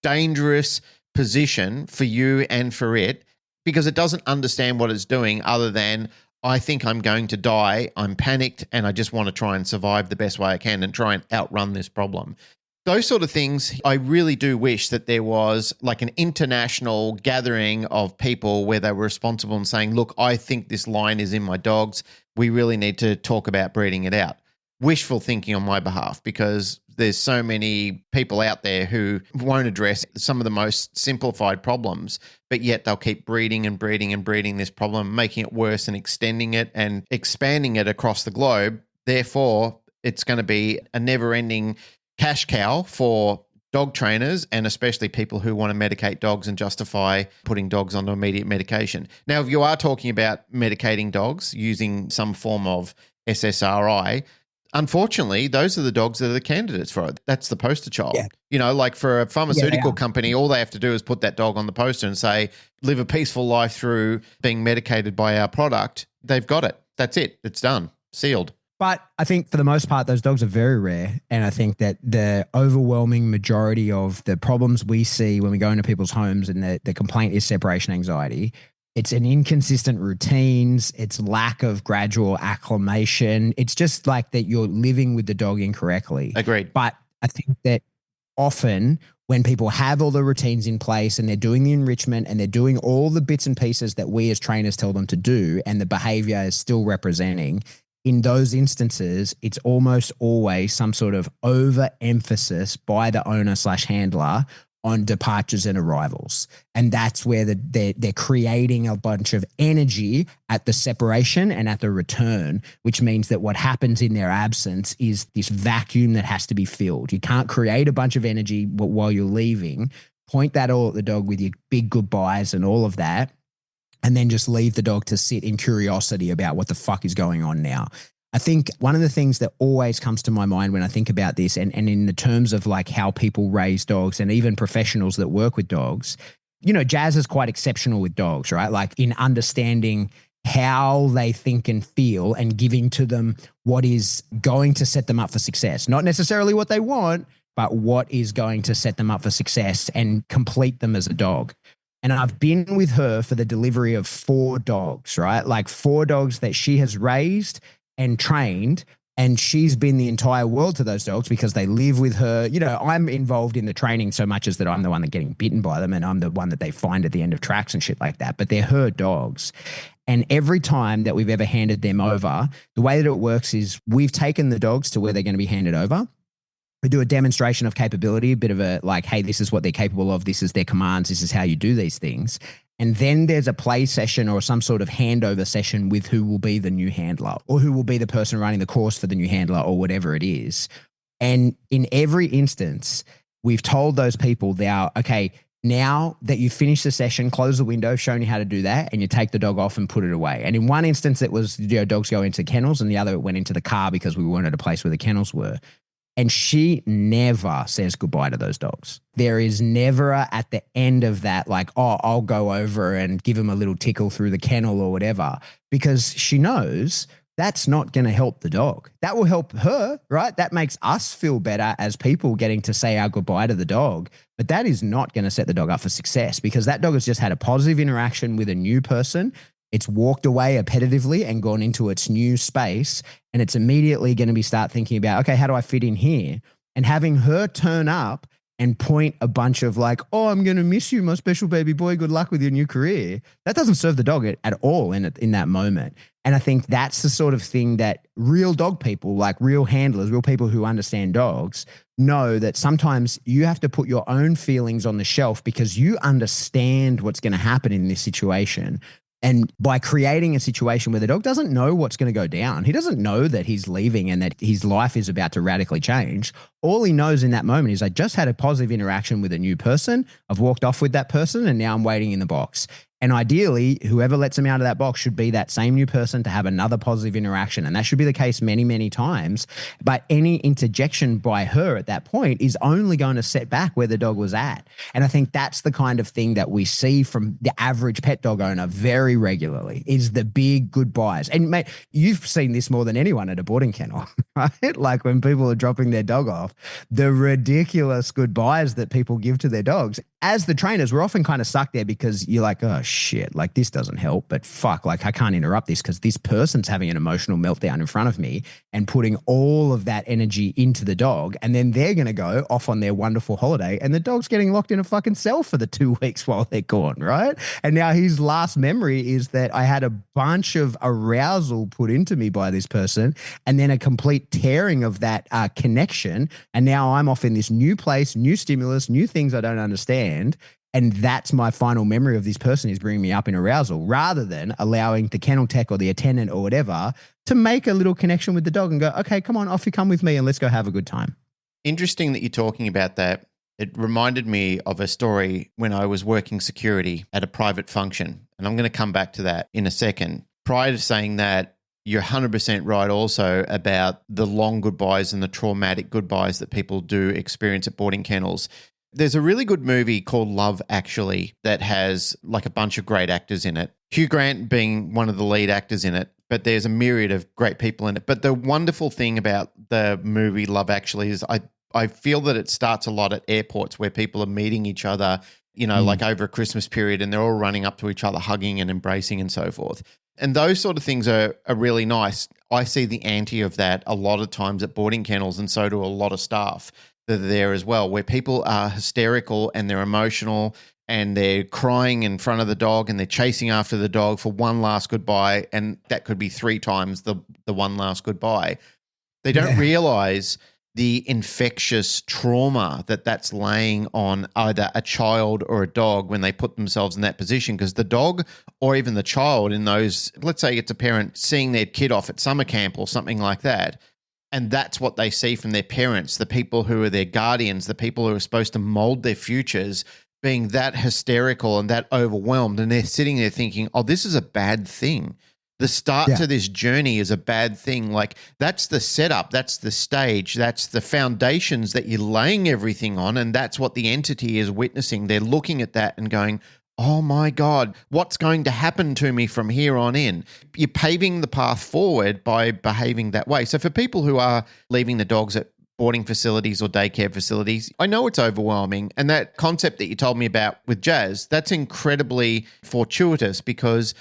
dangerous position for you and for it because it doesn't understand what it's doing other than, I think I'm going to die, I'm panicked, and I just want to try and survive the best way I can and try and outrun this problem. Those sort of things, I really do wish that there was like an international gathering of people where they were responsible and saying, look, I think this line is in my dogs. We really need to talk about breeding it out. Wishful thinking on my behalf because there's so many people out there who won't address some of the most simplified problems, but yet they'll keep breeding and breeding and breeding this problem, making it worse and extending it and expanding it across the globe. Therefore, it's going to be a never-ending cash cow for dog trainers and especially people who want to medicate dogs and justify putting dogs on immediate medication. Now, if you are talking about medicating dogs using some form of SSRI, unfortunately, those are the dogs that are the candidates for it. That's the poster child. Yeah. You know, like for a pharmaceutical company, all they have to do is put that dog on the poster and say, live a peaceful life through being medicated by our product. They've got it. That's it. It's done. Sealed. But I think for the most part, those dogs are very rare. And I think that the overwhelming majority of the problems we see when we go into people's homes and the complaint is separation anxiety. It's an inconsistent routines. It's lack of gradual acclimation. It's just like that you're living with the dog incorrectly. Agreed. But I think that often when people have all the routines in place and they're doing the enrichment and they're doing all the bits and pieces that we as trainers tell them to do and the behavior is still representing, in those instances, it's almost always some sort of overemphasis by the owner/handler on departures and arrivals. And that's where they're creating a bunch of energy at the separation and at the return, which means that what happens in their absence is this vacuum that has to be filled. You can't create a bunch of energy while you're leaving, point that all at the dog with your big goodbyes and all of that, and then just leave the dog to sit in curiosity about what the fuck is going on now. I think one of the things that always comes to my mind when I think about this, and in the terms of like how people raise dogs and even professionals that work with dogs, you know, Jazz is quite exceptional with dogs, right? Like in understanding how they think and feel and giving to them what is going to set them up for success. Not necessarily what they want, but what is going to set them up for success and complete them as a dog. And I've been with her for the delivery of 4 dogs, right? Like 4 dogs that she has raised and trained, and she's been the entire world to those dogs because they live with her. You know, I'm involved in the training so much as that I'm the one that getting bitten by them, and I'm the one that they find at the end of tracks and shit like that. But they're her dogs. And every time that we've ever handed them over, the way that it works is we've taken the dogs to where they're going to be handed over. We do a demonstration of capability, a bit of a like, hey, this is what they're capable of. This is their commands. This is how you do these things. And then there's a play session or some sort of handover session with who will be the new handler or who will be the person running the course for the new handler or whatever it is. And in every instance, we've told those people now, okay, now that you've finished the session, close the window, shown you how to do that, and you take the dog off and put it away. And in one instance, it was, you know, dogs go into kennels, and the other it went into the car because we weren't at a place where the kennels were. And she never says goodbye to those dogs. There is never at the end of that, like, oh, I'll go over and give him a little tickle through the kennel or whatever, because she knows that's not going to help the dog. That will help her, right? That makes us feel better as people getting to say our goodbye to the dog. But that is not going to set the dog up for success because that dog has just had a positive interaction with a new person. It's walked away appetitively and gone into its new space. And it's immediately going to be start thinking about, okay, how do I fit in here? And having her turn up and point a bunch of like, oh, I'm going to miss you, my special baby boy. Good luck with your new career. That doesn't serve the dog at all in that moment. And I think that's the sort of thing that real dog people, like real handlers, real people who understand dogs, know that sometimes you have to put your own feelings on the shelf because you understand what's going to happen in this situation. And by creating a situation where the dog doesn't know what's going to go down, he doesn't know that he's leaving and that his life is about to radically change. All he knows in that moment is I just had a positive interaction with a new person. I've walked off with that person and now I'm waiting in the box. And ideally, whoever lets him out of that box should be that same new person to have another positive interaction. And that should be the case many, many times. But any interjection by her at that point is only going to set back where the dog was at. And I think that's the kind of thing that we see from the average pet dog owner very regularly is the big goodbyes. And mate, you've seen this more than anyone at a boarding kennel, right? Like when people are dropping their dog off, the ridiculous goodbyes that people give to their dogs. As the trainers, we're often kind of stuck there because you're like, oh shit, like this doesn't help, but fuck, like I can't interrupt this because this person's having an emotional meltdown in front of me and putting all of that energy into the dog. And then they're going to go off on their wonderful holiday and the dog's getting locked in a fucking cell for the 2 weeks while they're gone, right? And now his last memory is that I had a bunch of arousal put into me by this person and then a complete tearing of that connection. And now I'm off in this new place, new stimulus, new things I don't understand. And that's my final memory of this person is bringing me up in arousal rather than allowing the kennel tech or the attendant or whatever to make a little connection with the dog and go, okay, come on, off you come with me and let's go have a good time. Interesting that you're talking about that. It reminded me of a story when I was working security at a private function. And I'm going to come back to that in a second. Prior to saying that, you're 100% right also about the long goodbyes and the traumatic goodbyes that people do experience at boarding kennels. There's a really good movie called Love, Actually, that has like a bunch of great actors in it. Hugh Grant being one of the lead actors in it, but there's a myriad of great people in it. But the wonderful thing about the movie Love, Actually is I feel that it starts a lot at airports where people are meeting each other, you know, like over a Christmas period and they're all running up to each other, hugging and embracing and so forth. And those sort of things are really nice. I see the anti of that a lot of times at boarding kennels and so do a lot of staff that are there as well, where people are hysterical and they're emotional and they're crying in front of the dog and they're chasing after the dog for one last goodbye. And that could be 3 times the one last goodbye. They don't realize the infectious trauma that's laying on either a child or a dog when they put themselves in that position. Because the dog or even the child in those, let's say it's a parent seeing their kid off at summer camp or something like that, and that's what they see from their parents, the people who are their guardians, the people who are supposed to mold their futures, being that hysterical and that overwhelmed. And they're sitting there thinking, oh, this is a bad thing. The start to this journey is a bad thing. Like, that's the setup, that's the stage, that's the foundations that you're laying everything on, and that's what the entity is witnessing. They're looking at that and going, oh my God, what's going to happen to me from here on in? You're paving the path forward by behaving that way. So for people who are leaving the dogs at boarding facilities or daycare facilities, I know it's overwhelming. And that concept that you told me about with Jazz, that's incredibly fortuitous, because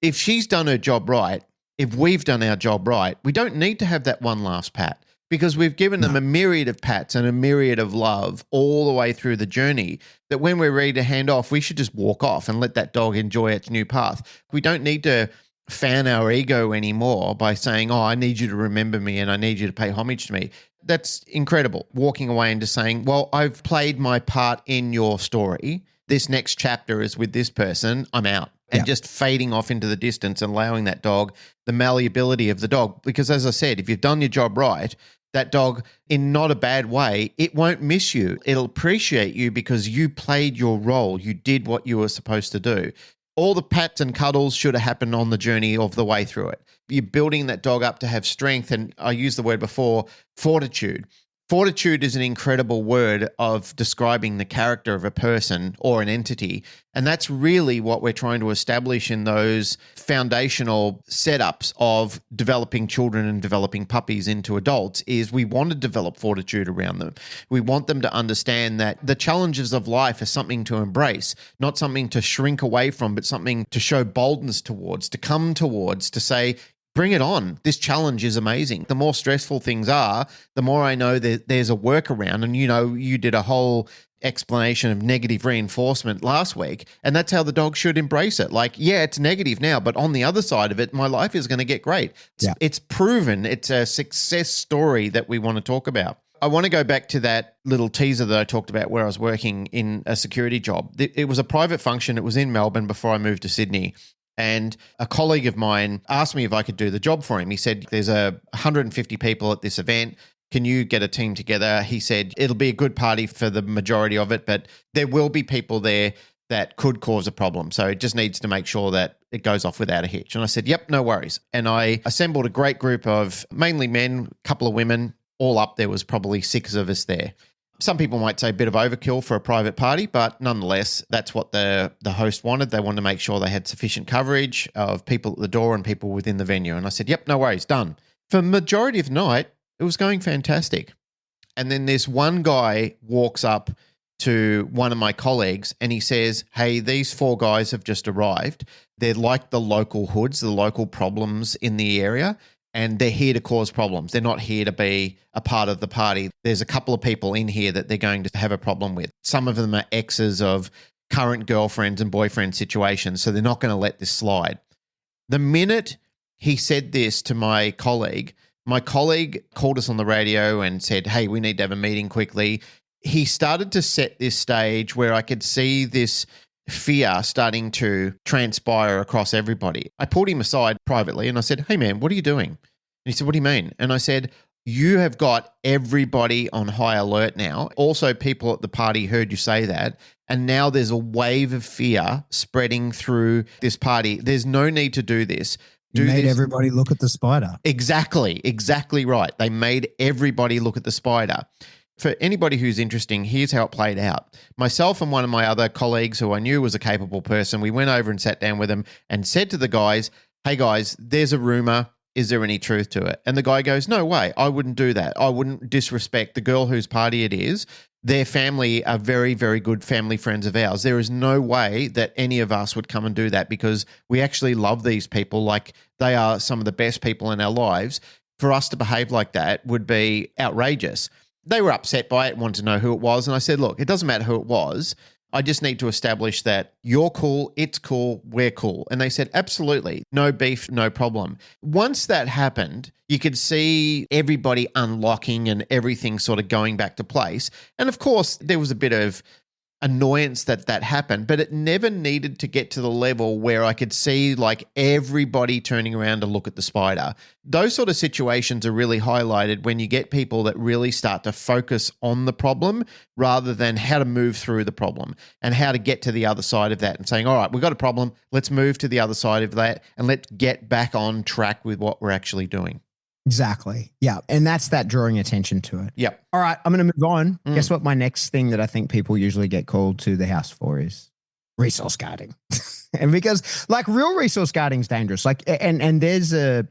if she's done her job right, if we've done our job right, we don't need to have that one last pat, because we've given them a myriad of pats and a myriad of love all the way through the journey, that when we're ready to hand off, we should just walk off and let that dog enjoy its new path. We don't need to fan our ego anymore by saying, oh, I need you to remember me and I need you to pay homage to me. That's incredible. Walking away and just saying, well, I've played my part in your story. This next chapter is with this person. I'm out. And just fading off into the distance and allowing that dog, the malleability of the dog. Because as I said, if you've done your job right, that dog, in not a bad way, it won't miss you. It'll appreciate you because you played your role. You did what you were supposed to do. All the pats and cuddles should have happened on the journey of the way through it. You're building that dog up to have strength. And I used the word before, fortitude. Fortitude is an incredible word of describing the character of a person or an entity. And that's really what we're trying to establish in those foundational setups of developing children and developing puppies into adults, is we want to develop fortitude around them. We want them to understand that the challenges of life are something to embrace, not something to shrink away from, but something to show boldness towards, to come towards, to say, bring it on. This challenge is amazing. The more stressful things are, the more I know that there's a workaround. And you did a whole explanation of negative reinforcement last week, and that's how the dog should embrace it. Like, yeah, it's negative now, but on the other side of it, my life is going to get great. It's proven. It's a success story that we want to talk about. I want to go back to that little teaser that I talked about where I was working in a security job. It was a private function. It was in Melbourne before I moved to Sydney. And a colleague of mine asked me if I could do the job for him. He said, there's 150 people at this event. Can you get a team together? He said, it'll be a good party for the majority of it, but there will be people there that could cause a problem. So it just needs to make sure that it goes off without a hitch. And I said, yep, no worries. And I assembled a great group of mainly men, a couple of women. All up, there was probably 6 of us there. Some people might say a bit of overkill for a private party, but nonetheless, that's what the host wanted. They wanted to make sure they had sufficient coverage of people at the door and people within the venue. And I said, yep, no worries, done. For the majority of the night, it was going fantastic. And then this one guy walks up to one of my colleagues and he says, hey, these 4 guys have just arrived. They're like the local hoods, the local problems in the area. And they're here to cause problems. They're not here to be a part of the party. There's a couple of people in here that they're going to have a problem with. Some of them are exes of current girlfriends and boyfriend situations, so they're not going to let this slide. The minute he said this to my colleague called us on the radio and said, hey, we need to have a meeting quickly. He started to set this stage where I could see this fear starting to transpire across everybody. I pulled him aside privately and I said, hey man, what are you doing? And he said, what do you mean? And I said, you have got everybody on high alert now. Also, people at the party heard you say that. And now there's a wave of fear spreading through this party. There's no need to do this. You made everybody look at the spider. Exactly right. They made everybody look at the spider. For anybody who's interesting, here's how it played out. Myself and one of my other colleagues who I knew was a capable person, we went over and sat down with them and said to the guys, hey guys, there's a rumor. Is there any truth to it? And the guy goes, no way. I wouldn't do that. I wouldn't disrespect the girl whose party it is. Their family are very, very good family friends of ours. There is no way that any of us would come and do that because we actually love these people like they are some of the best people in our lives. For us to behave like that would be outrageous. They were upset by it, wanted to know who it was. And I said, look, it doesn't matter who it was. I just need to establish that you're cool, it's cool, we're cool. And they said, absolutely, no beef, no problem. Once that happened, you could see everybody unlocking and everything sort of going back to place. And of course, there was a bit of annoyance that happened, but it never needed to get to the level where I could see like everybody turning around to look at the spider. Those sort of situations are really highlighted when you get people that really start to focus on the problem rather than how to move through the problem and how to get to the other side of that and saying, all right, we've got a problem. Let's move to the other side of that and let's get back on track with what we're actually doing. Exactly. Yeah. And that's that drawing attention to it. Yep. All right. I'm going to move on. Guess what? My next thing that I think people usually get called to the house for is resource guarding. And because like real resource guarding is dangerous. Like, and there's I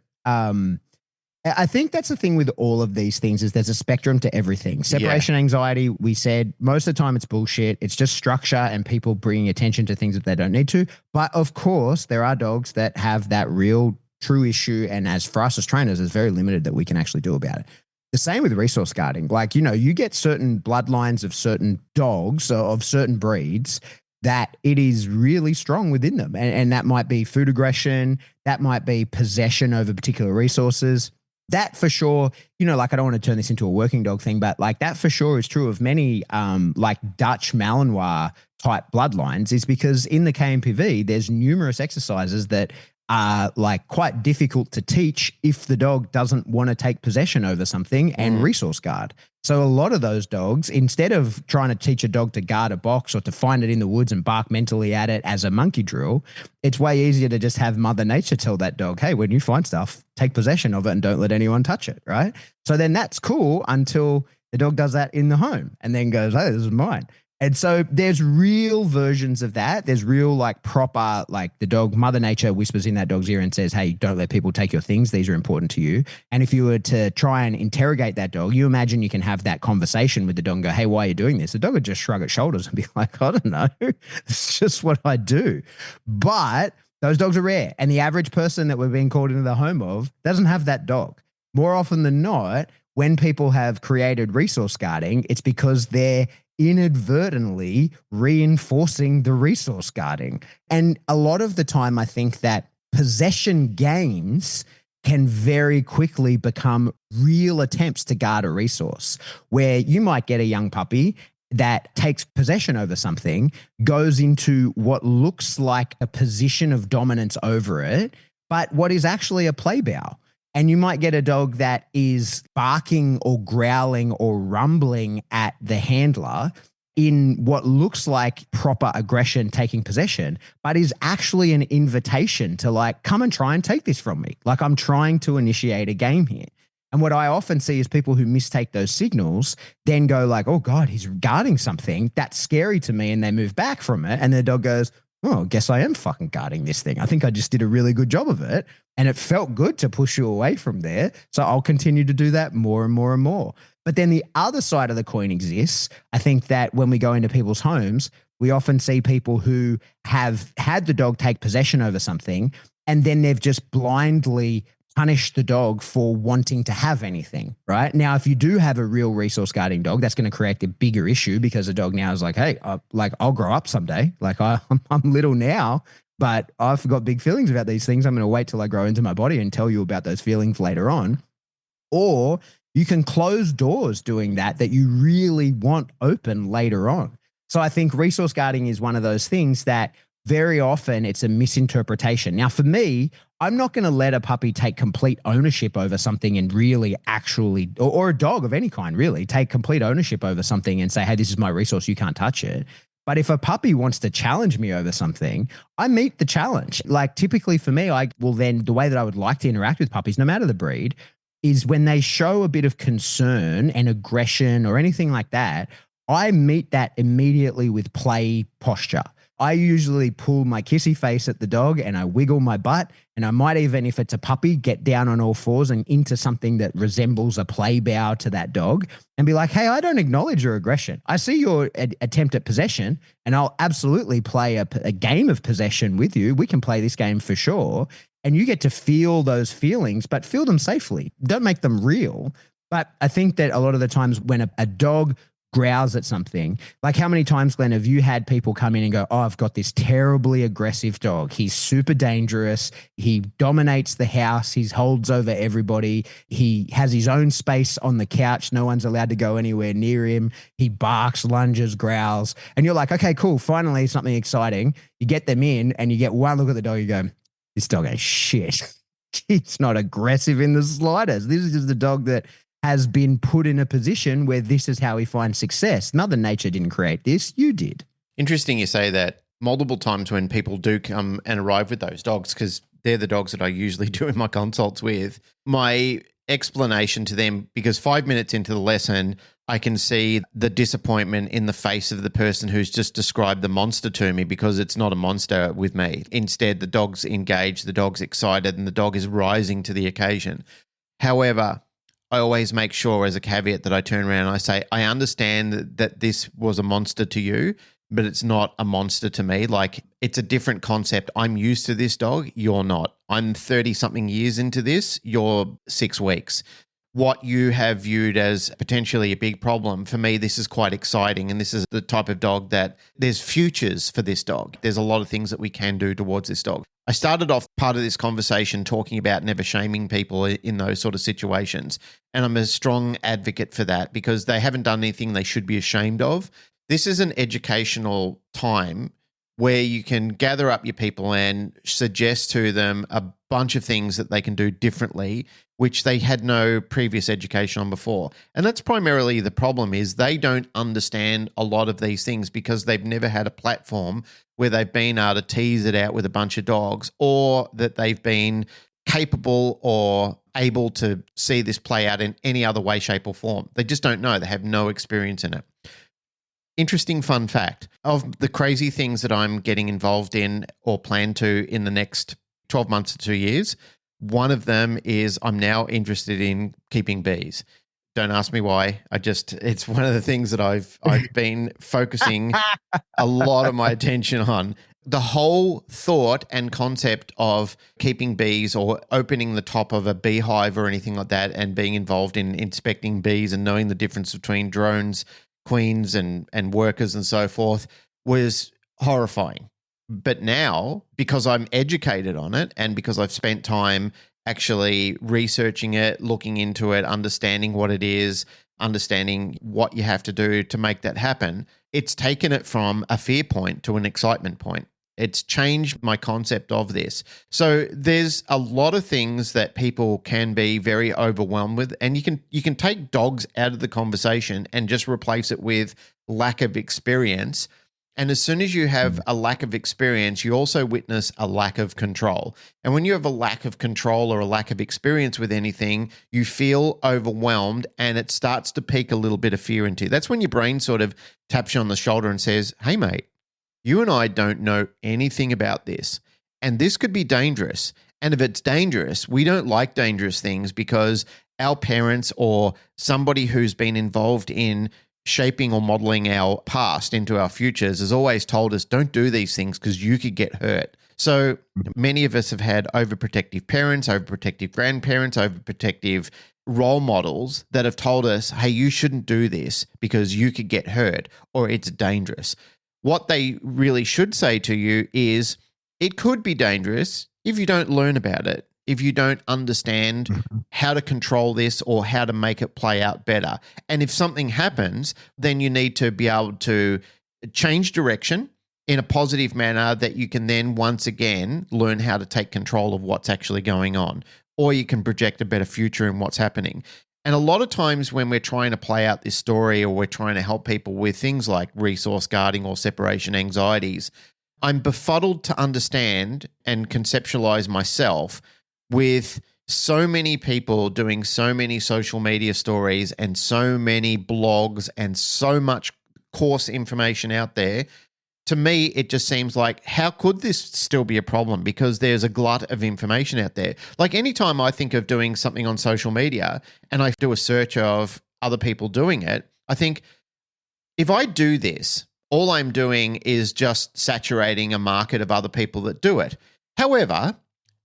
think that's the thing with all of these things is there's a spectrum to everything. Separation anxiety, we said most of the time it's bullshit. It's just structure and people bringing attention to things that they don't need to. But of course, there are dogs that have that real true issue. And as for us as trainers, it's very limited that we can actually do about it. The same with resource guarding. Like, you know, you get certain bloodlines of certain dogs or of certain breeds that it is really strong within them. And that might be food aggression. That might be possession over particular resources. That for sure, you know, like I don't want to turn this into a working dog thing, but like that for sure is true of many like Dutch Malinois type bloodlines is because in the KMPV, there's numerous exercises that are like quite difficult to teach if the dog doesn't want to take possession over something and resource guard. So a lot of those dogs, instead of trying to teach a dog to guard a box or to find it in the woods and bark mentally at it as a monkey drill, it's way easier to just have Mother Nature tell that dog, hey, when you find stuff, take possession of it and don't let anyone touch it, right? So then that's cool until the dog does that in the home and then goes, hey, this is mine. And so there's real versions of that. There's real like proper, like the dog, Mother Nature whispers in that dog's ear and says, hey, don't let people take your things. These are important to you. And if you were to try and interrogate that dog, you imagine you can have that conversation with the dog and go, hey, why are you doing this? The dog would just shrug its shoulders and be like, I don't know. It's just what I do. But those dogs are rare. And the average person that we're being called into the home of doesn't have that dog. More often than not, when people have created resource guarding, it's because they're inadvertently reinforcing the resource guarding. And a lot of the time, I think that possession games can very quickly become real attempts to guard a resource, where you might get a young puppy that takes possession over something, goes into what looks like a position of dominance over it, but what is actually a play bow. And you might get a dog that is barking or growling or rumbling at the handler in what looks like proper aggression taking possession, but is actually an invitation to like, come and try and take this from me. Like I'm trying to initiate a game here. And what I often see is people who mistake those signals then go like, oh God, he's guarding something. That's scary to me. And they move back from it. And the dog goes, oh, I guess I am fucking guarding this thing. I think I just did a really good job of it. And it felt good to push you away from there. So I'll continue to do that more and more and more. But then the other side of the coin exists. I think that when we go into people's homes, we often see people who have had the dog take possession over something, and then they've just blindly punish the dog for wanting to have anything, right? Now, if you do have a real resource guarding dog, that's going to create the bigger issue because the dog now is like, hey, I'll grow up someday. Like I'm little now, but I've got big feelings about these things. I'm going to wait till I grow into my body and tell you about those feelings later on. Or you can close doors doing that you really want open later on. So I think resource guarding is one of those things that very often it's a misinterpretation. Now, for me, I'm not going to let a puppy take complete ownership over something and really actually, or a dog of any kind, really, take complete ownership over something and say, hey, this is my resource, you can't touch it. But if a puppy wants to challenge me over something, I meet the challenge. Like typically for me, I will then, the way that I would like to interact with puppies, no matter the breed, is when they show a bit of concern and aggression or anything like that, I meet that immediately with play posture. I usually pull my kissy face at the dog and I wiggle my butt, and I might even, if it's a puppy, get down on all fours and into something that resembles a play bow to that dog and be like, hey, I don't acknowledge your aggression. I see your attempt at possession and I'll absolutely play a game of possession with you. We can play this game for sure. And you get to feel those feelings, but feel them safely. Don't make them real. But I think that a lot of the times when a dog growls at something. Like, how many times, Glenn, have you had people come in and go, oh, I've got this terribly aggressive dog. He's super dangerous. He dominates the house. He holds over everybody. He has his own space on the couch. No one's allowed to go anywhere near him. He barks, lunges, growls. And you're like, okay, cool. Finally, something exciting. You get them in and you get one look at the dog. You go, this dog ain't shit. It's not aggressive in the slightest. This is just the dog that has been put in a position where this is how he finds success. Mother Nature didn't create this. You did. Interesting you say that. Multiple times when people do come and arrive with those dogs, because they're the dogs that I usually do in my consults with, my explanation to them, because 5 minutes into the lesson, I can see the disappointment in the face of the person who's just described the monster to me, because it's not a monster with me. Instead, the dog's engaged, the dog's excited, and the dog is rising to the occasion. However, I always make sure as a caveat that I turn around and I say, I understand that this was a monster to you, but it's not a monster to me. Like, it's a different concept. I'm used to this dog. You're not. I'm 30-something years into this. You're 6 weeks. What you have viewed as potentially a big problem, for me, this is quite exciting. And this is the type of dog that there's futures for this dog. There's a lot of things that we can do towards this dog. I started off part of this conversation talking about never shaming people in those sort of situations. And I'm a strong advocate for that, because they haven't done anything they should be ashamed of. This is an educational time where you can gather up your people and suggest to them a bunch of things that they can do differently, which they had no previous education on before. And that's primarily the problem, is they don't understand a lot of these things because they've never had a platform where they've been able to tease it out with a bunch of dogs, or that they've been capable or able to see this play out in any other way, shape, or form. They just don't know. They have no experience in it. Interesting fun fact, of the crazy things that I'm getting involved in or plan to in the next 12 months to 2 years, one of them is I'm now interested in keeping bees. Don't ask me why. It's one of the things that I've been focusing a lot of my attention on. The whole thought and concept of keeping bees or opening the top of a beehive or anything like that, and being involved in inspecting bees and knowing the difference between drones, queens and workers and so forth, was horrifying. But now, because I'm educated on it and because I've spent time actually researching it, looking into it, understanding what it is, understanding what you have to do to make that happen, it's taken it from a fear point to an excitement point. It's changed my concept of this. So there's a lot of things that people can be very overwhelmed with, and you can take dogs out of the conversation and just replace it with lack of experience. And as soon as you have a lack of experience, you also witness a lack of control. And when you have a lack of control or a lack of experience with anything, you feel overwhelmed, and it starts to peak a little bit of fear into you. That's when your brain sort of taps you on the shoulder and says, hey, mate, you and I don't know anything about this, and this could be dangerous. And if it's dangerous, we don't like dangerous things, because our parents or somebody who's been involved in shaping or modeling our past into our futures has always told us, don't do these things because you could get hurt. So many of us have had overprotective parents, overprotective grandparents, overprotective role models that have told us, hey, you shouldn't do this because you could get hurt or it's dangerous. What they really should say to you is, it could be dangerous if you don't learn about it, if you don't understand how to control this or how to make it play out better. And if something happens, then you need to be able to change direction in a positive manner that you can then once again learn how to take control of what's actually going on, or you can project a better future in what's happening. And a lot of times when we're trying to play out this story, or we're trying to help people with things like resource guarding or separation anxieties, I'm befuddled to understand and conceptualize myself with so many people doing so many social media stories and so many blogs and so much course information out there. To me, it just seems like, how could this still be a problem? Because there's a glut of information out there. Like, anytime I think of doing something on social media and I do a search of other people doing it, I think, if I do this, all I'm doing is just saturating a market of other people that do it. However,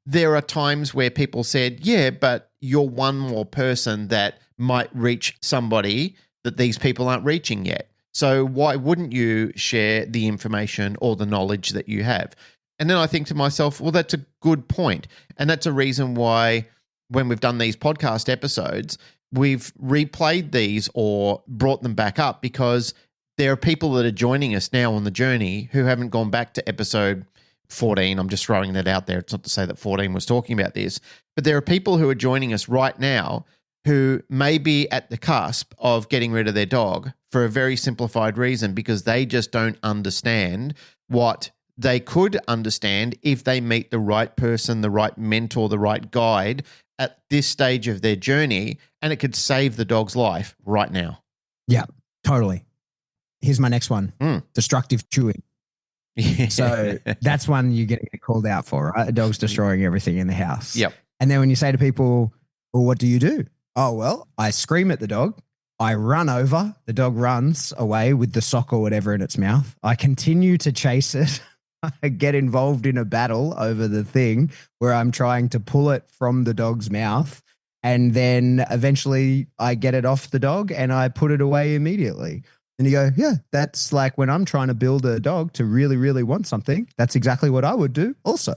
there are times where people said, yeah, but you're one more person that might reach somebody that these people aren't reaching yet. So why wouldn't you share the information or the knowledge that you have? And then I think to myself, well, that's a good point. And that's a reason why when we've done these podcast episodes, we've replayed these or brought them back up, because there are people that are joining us now on the journey who haven't gone back to episode 14. I'm just throwing that out there. It's not to say that 14 was talking about this, but there are people who are joining us right now who may be at the cusp of getting rid of their dog for a very simplified reason, because they just don't understand what they could understand if they meet the right person, the right mentor, the right guide at this stage of their journey, and it could save the dog's life right now. Yeah, totally. Here's my next one. Destructive chewing. Yeah. So that's one you get called out for, right? A dog's destroying everything in the house. Yep. And then when you say to people, well, what do you do? Oh, well, I scream at the dog. I run over. The dog runs away with the sock or whatever in its mouth. I continue to chase it. I get involved in a battle over the thing where I'm trying to pull it from the dog's mouth. And then eventually I get it off the dog and I put it away immediately. And you go, yeah, that's like when I'm trying to build a dog to really, really want something. That's exactly what I would do also.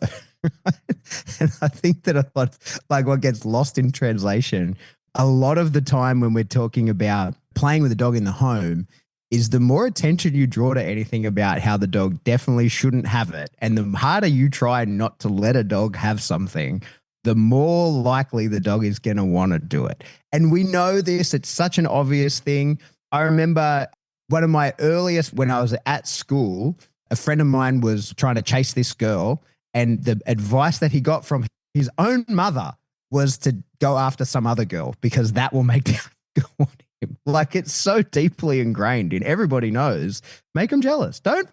And I think that a lot, like what gets lost in translation, a lot of the time when we're talking about playing with a dog in the home, is the more attention you draw to anything about how the dog definitely shouldn't have it, and the harder you try not to let a dog have something, the more likely the dog is going to want to do it. And we know this. It's such an obvious thing. I remember one of my earliest, when I was at school, a friend of mine was trying to chase this girl, and the advice that he got from his own mother was to go after some other girl, because that will make the girl want him. Like, it's so deeply ingrained in everybody knows, make them jealous. Don't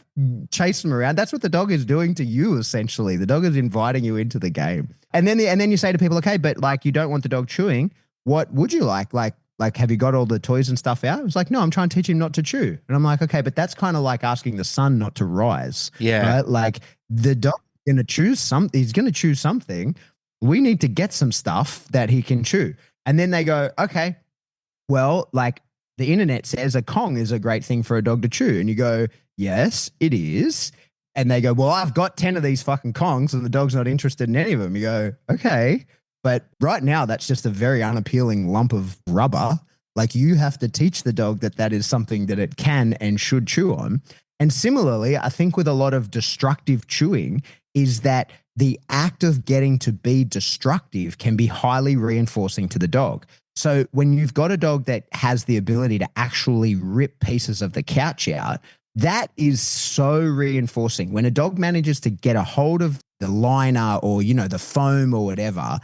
chase them around. That's what the dog is doing to you, essentially. The dog is inviting you into the game. And then you say to people, okay, but like, you don't want the dog chewing. What would you like? Like, have you got all the toys and stuff out? It's like, no, I'm trying to teach him not to chew. And I'm like, okay, but that's kind of like asking the sun not to rise. Yeah. Right? Like, the dog is going to choose something. He's going to choose something. We need to get some stuff that he can chew. And then they go, okay, well, like the internet says a Kong is a great thing for a dog to chew. And you go, yes, it is. And they go, well, I've got 10 of these fucking Kongs and the dog's not interested in any of them. You go, okay. But right now, that's just a very unappealing lump of rubber. Like, you have to teach the dog that that is something that it can and should chew on. And similarly, I think with a lot of destructive chewing is that the act of getting to be destructive can be highly reinforcing to the dog. So when you've got a dog that has the ability to actually rip pieces of the couch out, that is so reinforcing. When a dog manages to get a hold of the liner or, the foam or whatever,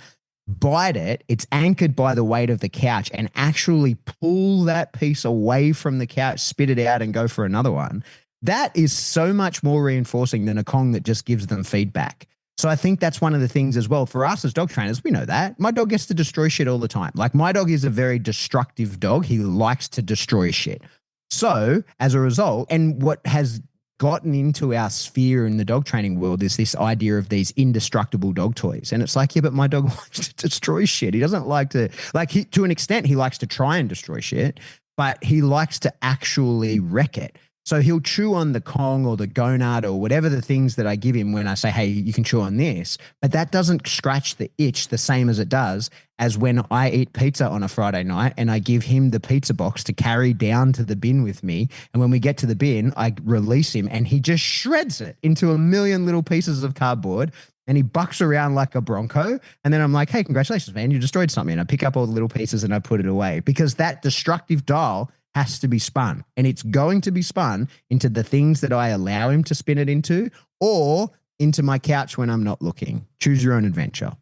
bite it, it's anchored by the weight of the couch, and actually pull that piece away from the couch, spit it out and go for another one. That is so much more reinforcing than a Kong that just gives them feedback. So I think that's one of the things as well. For us as dog trainers, we know that. My dog gets to destroy shit all the time. Like, my dog is a very destructive dog. He likes to destroy shit. So as a result, and what has gotten into our sphere in the dog training world is this idea of these indestructible dog toys. And it's like, yeah, but my dog likes to destroy shit. He doesn't like to, to an extent, he likes to try and destroy shit, but he likes to actually wreck it. So he'll chew on the Kong or the gonad or whatever the things that I give him when I say, hey, you can chew on this. But that doesn't scratch the itch the same as it does as when I eat pizza on a Friday night and I give him the pizza box to carry down to the bin with me. And when we get to the bin, I release him and he just shreds it into a million little pieces of cardboard. And he bucks around like a bronco. And then I'm like, hey, congratulations, man. You destroyed something. And I pick up all the little pieces and I put it away, because that destructive dial has to be spun, and it's going to be spun into the things that I allow him to spin it into, or into my couch when I'm not looking. Choose your own adventure.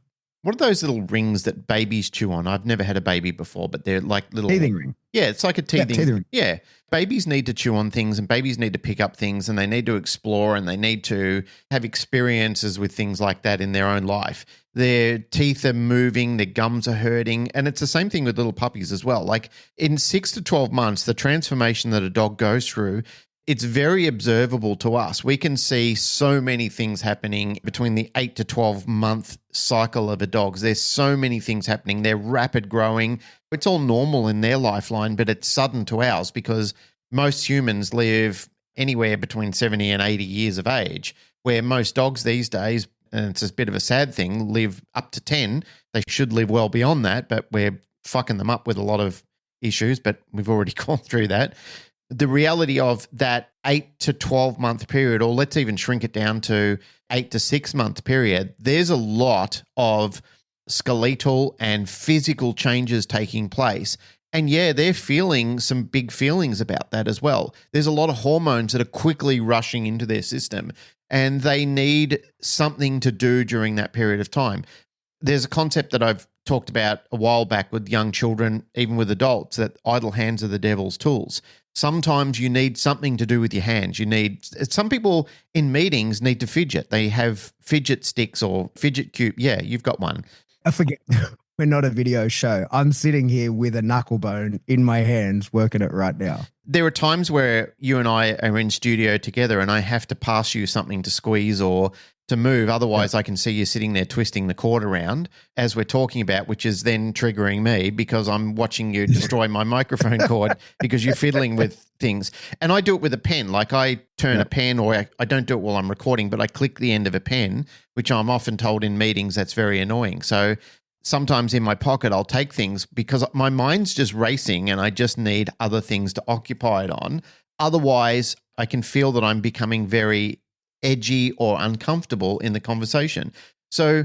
What are those little rings that babies chew on? I've never had a baby before, but they're like little teething ring. Yeah, it's like a teething. Yeah, ring. Yeah. Babies need to chew on things, and babies need to pick up things, and they need to explore, and they need to have experiences with things like that in their own life. Their teeth are moving, their gums are hurting, and it's the same thing with little puppies as well. Like, in 6 to 12 months, the transformation that a dog goes through it's very observable to us. We can see so many things happening between the 8 to 12 month cycle of a dog. There's so many things happening. They're rapid growing. It's all normal in their lifeline, but it's sudden to ours because most humans live anywhere between 70 and 80 years of age, where most dogs these days, and it's a bit of a sad thing, live up to 10. They should live well beyond that, but we're fucking them up with a lot of issues, but we've already gone through that. The reality of that 8 to 12 month period, or let's even shrink it down to 8 to 6 month period, there's a lot of skeletal and physical changes taking place. And yeah, they're feeling some big feelings about that as well. There's a lot of hormones that are quickly rushing into their system, and they need something to do during that period of time. There's a concept that I've talked about a while back with young children, even with adults, that idle hands are the devil's tools. Sometimes you need something to do with your hands. Some people in meetings need to fidget. They have fidget sticks or fidget cube. Yeah, you've got one. I forget. We're not a video show. I'm sitting here with a knuckle bone in my hands working it right now. There are times where you and I are in studio together and I have to pass you something to squeeze or to move. Otherwise, I can see you sitting there twisting the cord around as we're talking about, which is then triggering me because I'm watching you destroy my microphone cord because you're fiddling with things. And I do it with a pen. Like I turn a pen, or I don't do it while I'm recording, but I click the end of a pen, which I'm often told in meetings that's very annoying. So sometimes in my pocket, I'll take things because my mind's just racing and I just need other things to occupy it on. Otherwise, I can feel that I'm becoming very edgy or uncomfortable in the conversation. So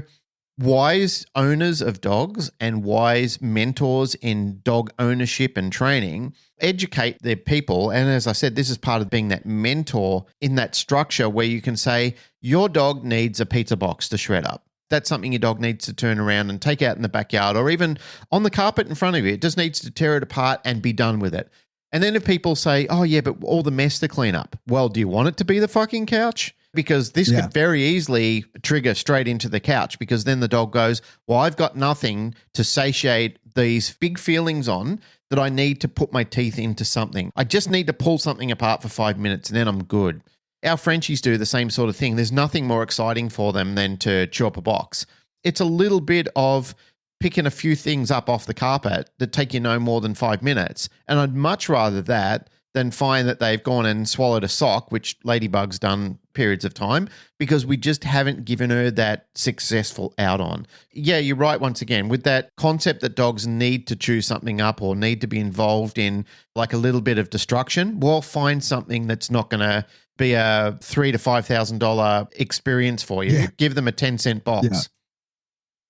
wise owners of dogs and wise mentors in dog ownership and training educate their people. And as I said, this is part of being that mentor in that structure where you can say, your dog needs a pizza box to shred up. That's something your dog needs to turn around and take out in the backyard or even on the carpet in front of you. It just needs to tear it apart and be done with it. And then if people say, oh yeah, but all the mess to clean up. Well, do you want it to be the fucking couch? Because this could very easily trigger straight into the couch because then the dog goes, well, I've got nothing to satiate these big feelings on that I need to put my teeth into something. I just need to pull something apart for 5 minutes and then I'm good. Our Frenchies do the same sort of thing. There's nothing more exciting for them than to chew up a box. It's a little bit of picking a few things up off the carpet that take you no more than 5 minutes. And I'd much rather that than find that they've gone and swallowed a sock, which Ladybug's done periods of time, because we just haven't given her that successful out on. Yeah, you're right once again, with that concept that dogs need to chew something up or need to be involved in like a little bit of destruction. Well, find something that's not going to be a $3,000 to $5,000 experience for you. Give them a 10-cent box.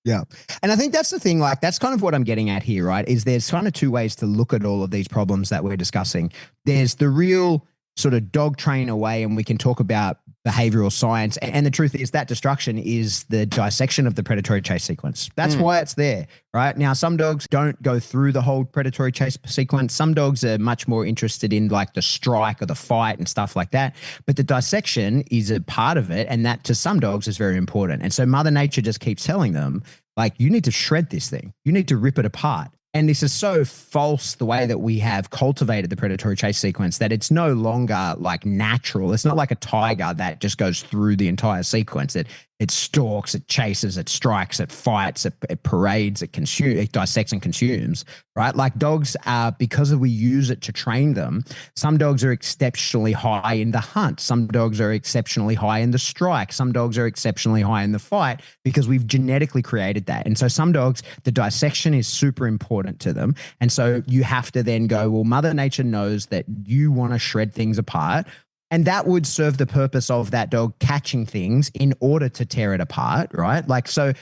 Yeah. And I think that's the thing, like that's kind of what I'm getting at here, right? Is there's kind of two ways to look at all of these problems that we're discussing. There's the real sort of dog trainer way, and we can talk about behavioral science. And the truth is that destruction is the dissection of the predatory chase sequence. That's why it's there, right? Now, some dogs don't go through the whole predatory chase sequence. Some dogs are much more interested in like the strike or the fight and stuff like that. But the dissection is a part of it. And that to some dogs is very important. And so Mother Nature just keeps telling them, like, you need to shred this thing. You need to rip it apart. And this is so false, the way that we have cultivated the predatory chase sequence, that it's no longer like natural. It's not like a tiger that just goes through the entire sequence. It stalks, it chases, it strikes, it fights, it parades, it consumes, it dissects and consumes, right? Like dogs are, because we use it to train them, some dogs are exceptionally high in the hunt. Some dogs are exceptionally high in the strike. Some dogs are exceptionally high in the fight because we've genetically created that. And so some dogs, the dissection is super important to them. And so you have to then go, well, Mother Nature knows that you want to shred things apart. And that would serve the purpose of that dog catching things in order to tear it apart, right? Like, so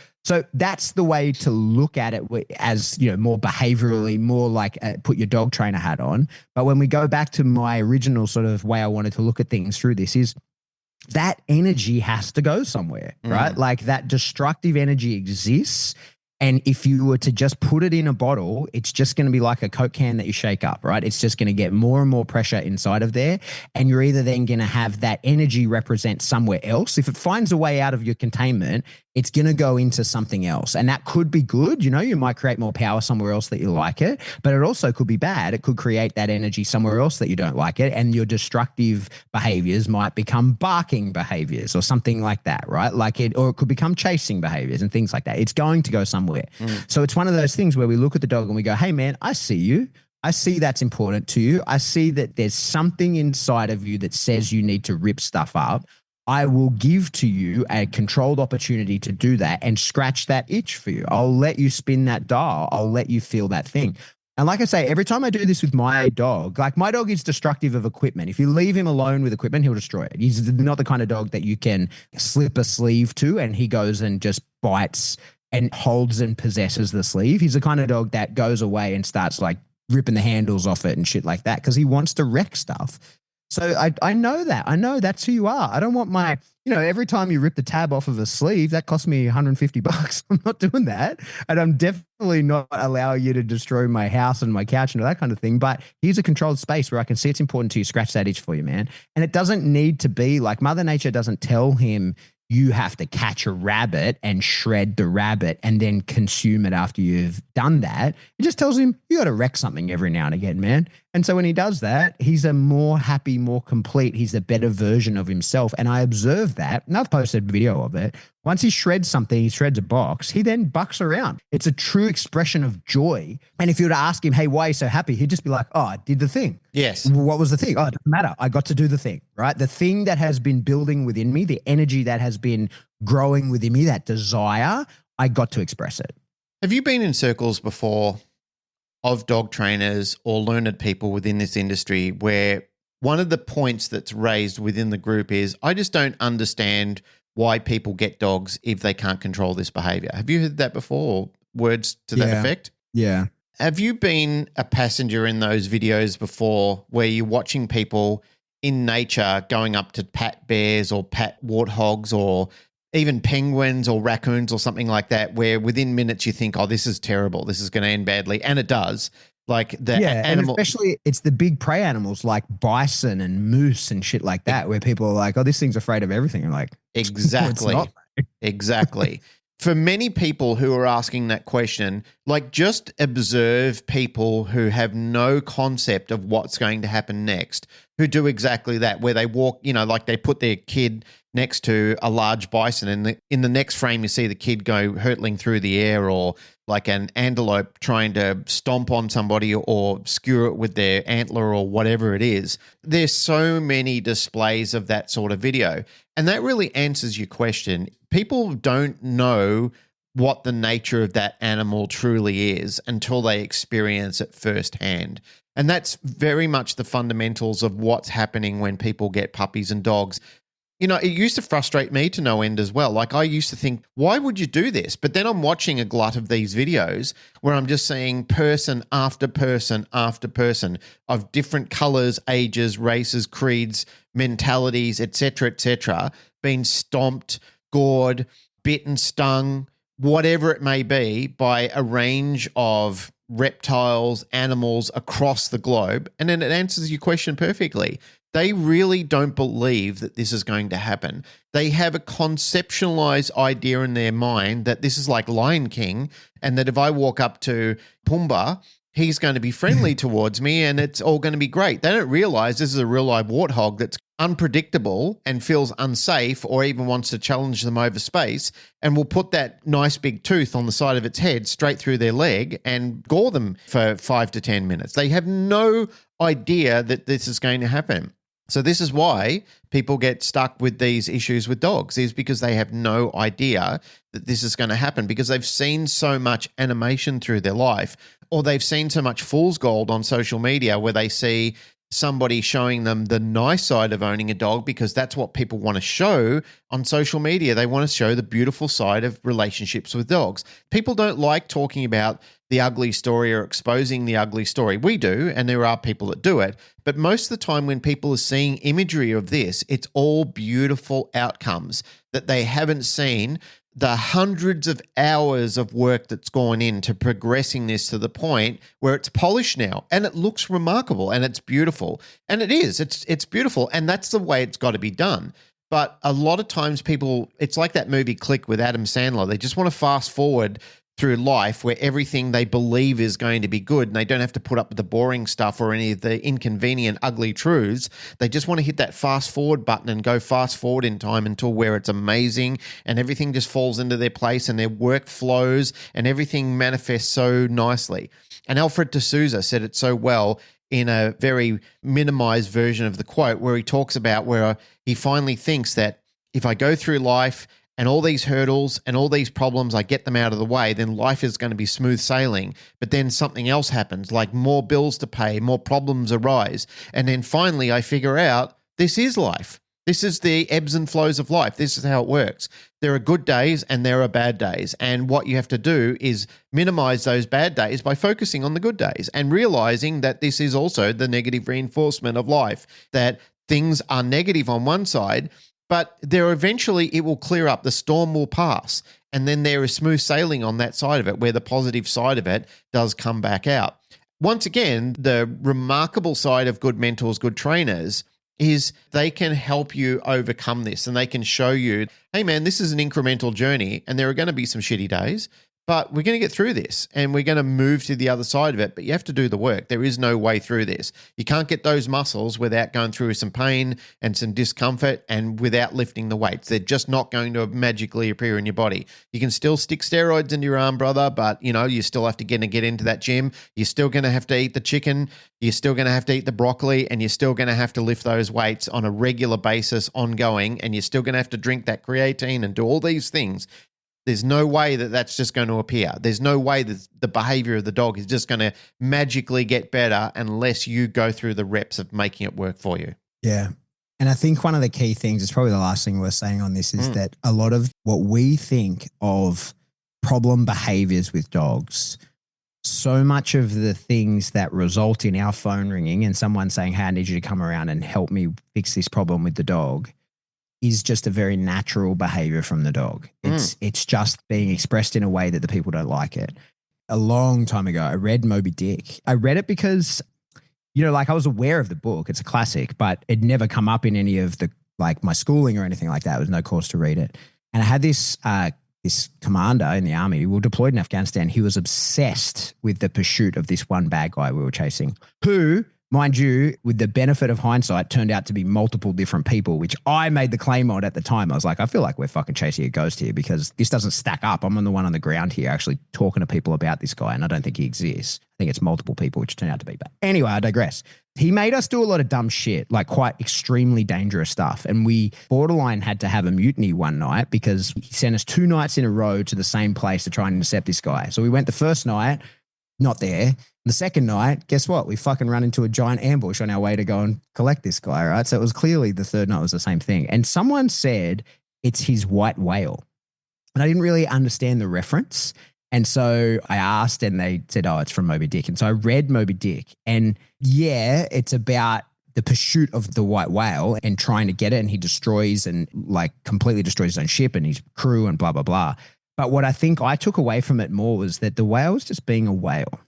that's the way to look at it as, you know, more behaviorally, more like put your dog trainer hat on. But when we go back to my original sort of way I wanted to look at things through this is that energy has to go somewhere, right? Like that destructive energy exists. And if you were to just put it in a bottle, it's just going to be like a Coke can that you shake up, right? It's just going to get more and more pressure inside of there. And you're either then going to have that energy represent somewhere else. If it finds a way out of your containment, it's going to go into something else. And that could be good. You might create more power somewhere else that you like it, but it also could be bad. It could create that energy somewhere else that you don't like it. And your destructive behaviors might become barking behaviors or something like that, right? Or it could become chasing behaviors and things like that. It's going to go somewhere. So it's one of those things where we look at the dog and we go, hey man, I see you. I see that's important to you. I see that there's something inside of you that says you need to rip stuff up. I will give to you a controlled opportunity to do that and scratch that itch for you. I'll let you spin that dial. I'll let you feel that thing. And like I say, every time I do this with my dog, like my dog is destructive of equipment. If you leave him alone with equipment, he'll destroy it. He's not the kind of dog that you can slip a sleeve to and he goes and just bites and holds and possesses the sleeve. He's the kind of dog that goes away and starts like ripping the handles off it and shit like that because he wants to wreck stuff. So I know that. I know that's who you are. I don't want my, every time you rip the tab off of a sleeve, that cost me $150. I'm not doing that. And I'm definitely not allowing you to destroy my house and my couch and all that kind of thing. But here's a controlled space where I can see it's important to you. Scratch that itch for you, man. And it doesn't need to be like Mother Nature doesn't tell him you have to catch a rabbit and shred the rabbit and then consume it after you've done that. It just tells him you got to wreck something every now and again, man. And so when he does that, he's a more happy, more complete, he's a better version of himself. And I observe that, and I've posted a video of it. Once he shreds something, he shreds a box, he then bucks around. It's a true expression of joy. And if you were to ask him, hey, why are you so happy? He'd just be like, oh, I did the thing. Yes. What was the thing? Oh, it doesn't matter. I got to do the thing, right? The thing that has been building within me, the energy that has been growing within me, that desire, I got to express it. Have you been in circles before of dog trainers or learned people within this industry where one of the points that's raised within the group is, I just don't understand why people get dogs if they can't control this behavior? Have you heard that before, or words to that effect? Yeah. Have you been a passenger in those videos before where you're watching people in nature going up to pat bears or pat warthogs or even penguins or raccoons or something like that, where within minutes you think, oh, this is terrible, this is going to end badly. And it does. Like the animal. And especially it's the big prey animals like bison and moose and shit like that, where people are like, oh, this thing's afraid of everything. I'm like, exactly. No, it's not. Exactly. For many people who are asking that question, like just observe people who have no concept of what's going to happen next, who do exactly that, where they walk, like they put their kid next to a large bison and in the next frame you see the kid go hurtling through the air, or like an antelope trying to stomp on somebody or skewer it with their antler or whatever it is. There's so many displays of that sort of video. And that really answers your question. People don't know what the nature of that animal truly is until they experience it firsthand. And that's very much the fundamentals of what's happening when people get puppies and dogs. It used to frustrate me to no end as well. Like I used to think, why would you do this? But then I'm watching a glut of these videos where I'm just seeing person after person after person of different colors, ages, races, creeds, mentalities, etc., being stomped, gored, bitten, stung, whatever it may be, by a range of reptiles, animals across the globe. And then it answers your question perfectly. They really don't believe that this is going to happen. They have a conceptualized idea in their mind that this is like Lion King, and that if I walk up to Pumbaa, he's going to be friendly towards me and it's all going to be great. They don't realize this is a real live warthog that's unpredictable and feels unsafe, or even wants to challenge them over space, and will put that nice big tooth on the side of its head straight through their leg and gore them for 5 to 10 minutes. They have no idea that this is going to happen. So this is why people get stuck with these issues with dogs, is because they have no idea that this is going to happen, because they've seen so much animation through their life, or they've seen so much fool's gold on social media where they see somebody showing them the nice side of owning a dog, because that's what people want to show on social media. They want to show the beautiful side of relationships with dogs. People don't like talking about the ugly story or exposing the ugly story. We do, and there are people that do it. But most of the time when people are seeing imagery of this, it's all beautiful outcomes that they haven't seen the hundreds of hours of work that's gone into progressing this to the point where it's polished now and it looks remarkable and it's beautiful. And it is, it's beautiful. And that's the way it's got to be done. But a lot of times people, it's like that movie Click with Adam Sandler. They just want to fast forward through life where everything they believe is going to be good and they don't have to put up with the boring stuff or any of the inconvenient, ugly truths. They just want to hit that fast forward button and go fast forward in time until where it's amazing and everything just falls into their place and their work flows and everything manifests so nicely. And Alfred de Souza said it so well in a very minimized version of the quote where he talks about where he finally thinks that if I go through life and all these hurdles and all these problems, I get them out of the way, then life is going to be smooth sailing. But then something else happens, like more bills to pay, more problems arise. And then finally I figure out this is life. This is the ebbs and flows of life. This is how it works. There are good days and there are bad days. And what you have to do is minimize those bad days by focusing on the good days and realizing that this is also the negative reinforcement of life, that things are negative on one side, but there eventually it will clear up. The storm will pass. And then there is smooth sailing on that side of it where the positive side of it does come back out. Once again, the remarkable side of good mentors, good trainers, is they can help you overcome this and they can show you, hey man, this is an incremental journey and there are going to be some shitty days, but we're going to get through this and we're going to move to the other side of it, but you have to do the work. There is no way through this. You can't get those muscles without going through some pain and some discomfort and without lifting the weights. They're just not going to magically appear in your body. You can still stick steroids into your arm, brother, but you still have to get into that gym. You're still going to have to eat the chicken. You're still going to have to eat the broccoli and you're still going to have to lift those weights on a regular basis ongoing. And you're still going to have to drink that creatine and do all these things. There's no way that that's just going to appear. There's no way that the behavior of the dog is just going to magically get better unless you go through the reps of making it work for you. Yeah. And I think one of the key things, it's probably the last thing we're saying on this, is that a lot of what we think of problem behaviors with dogs, so much of the things that result in our phone ringing and someone saying, hey, I need you to come around and help me fix this problem with the dog, is just a very natural behavior from the dog. It's just being expressed in a way that the people don't like it. A long time ago, I read Moby Dick. I read it because, I was aware of the book. It's a classic, but it never come up in any of the, my schooling or anything like that. There was no course to read it. And I had this commander in the army. We were deployed in Afghanistan. He was obsessed with the pursuit of this one bad guy we were chasing, who, mind you, with the benefit of hindsight, turned out to be multiple different people, which I made the claim on at the time. I was like, I feel like we're fucking chasing a ghost here because this doesn't stack up. I'm on the one on the ground here actually talking to people about this guy, and I don't think he exists. I think it's multiple people, which turned out to be bad. Anyway, I digress. He made us do a lot of dumb shit, like quite extremely dangerous stuff. And we borderline had to have a mutiny one night because he sent us 2 nights in a row to the same place to try and intercept this guy. So we went the first night, not there. The second night, guess what? We fucking run into a giant ambush on our way to go and collect this guy, right? So it was clearly the third night was the same thing. And someone said it's his white whale. And I didn't really understand the reference. And so I asked and they said, oh, it's from Moby Dick. And so I read Moby Dick. And yeah, it's about the pursuit of the white whale and trying to get it. And he destroys and completely destroys his own ship and his crew and blah, blah, blah. But what I think I took away from it more was that the whale was just being a whale.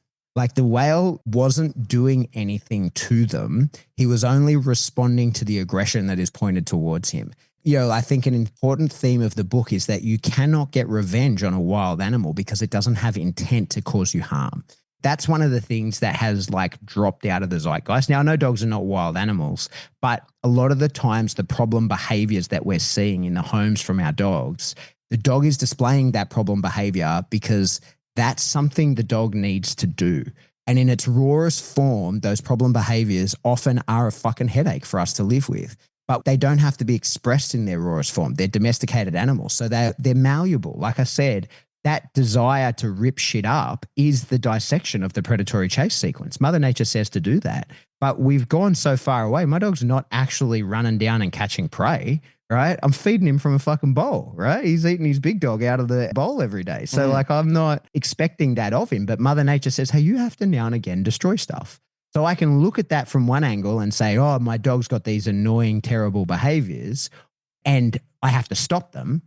The whale wasn't doing anything to them. He was only responding to the aggression that is pointed towards him. I think an important theme of the book is that you cannot get revenge on a wild animal because it doesn't have intent to cause you harm. That's one of the things that has dropped out of the zeitgeist. Now, I know dogs are not wild animals, but a lot of the times the problem behaviors that we're seeing in the homes from our dogs, the dog is displaying that problem behavior because that's something the dog needs to do. And in its rawest form, those problem behaviors often are a fucking headache for us to live with. But they don't have to be expressed in their rawest form. They're domesticated animals. So they're malleable. Like I said, that desire to rip shit up is the dissection of the predatory chase sequence. Mother Nature says to do that. But we've gone so far away. My dog's not actually running down and catching prey, right? I'm feeding him from a fucking bowl, right? He's eating his big dog out of the bowl every day. So I'm not expecting that of him. But Mother Nature says, hey, you have to now and again destroy stuff. So I can look at that from one angle and say, oh, my dog's got these annoying, terrible behaviors and I have to stop them.